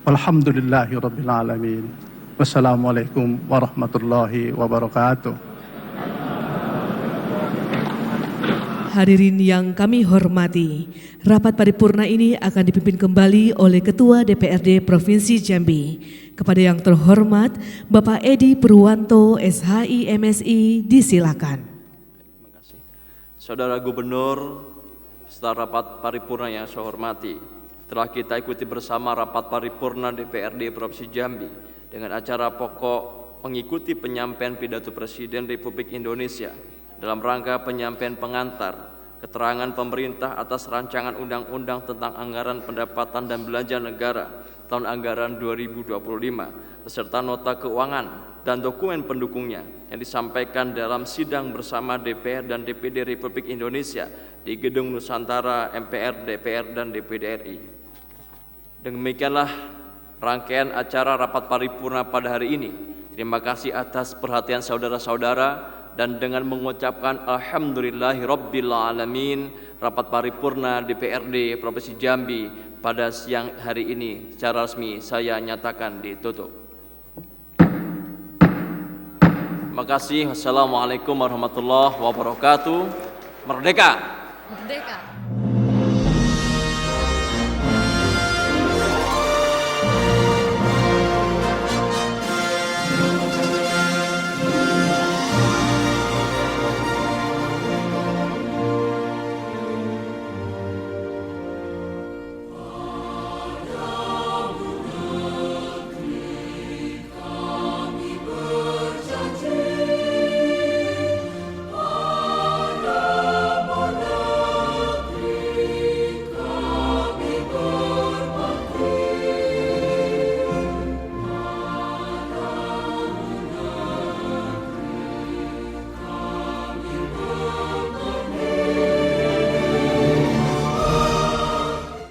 Walhamdulillahi rabbil alamin. Wassalamualaikum warahmatullahi wabarakatuh. Hadirin yang kami hormati, rapat paripurna ini akan dipimpin kembali oleh Ketua DPRD Provinsi Jambi. Kepada yang terhormat, Bapak Edi Purwanto, SHI MSI, disilakan. Terima kasih. Saudara Gubernur, setelah rapat paripurna yang saya hormati, telah kita ikuti bersama rapat paripurna DPRD Provinsi Jambi dengan acara pokok mengikuti penyampaian pidato Presiden Republik Indonesia dalam rangka penyampaian pengantar keterangan pemerintah atas rancangan undang-undang tentang anggaran pendapatan dan belanja negara tahun anggaran 2025 beserta nota keuangan dan dokumen pendukungnya yang disampaikan dalam sidang bersama DPR dan DPD Republik Indonesia di Gedung Nusantara MPR, DPR, dan DPD RI. Demikianlah rangkaian acara rapat paripurna pada hari ini. Terima kasih atas perhatian saudara-saudara, dan dengan mengucapkan Alhamdulillahirrabbilalamin, rapat paripurna DPRD Provinsi Jambi pada siang hari ini secara resmi saya nyatakan ditutup. Terima kasih. Wassalamualaikum warahmatullahi wabarakatuh. Merdeka! Merdeka!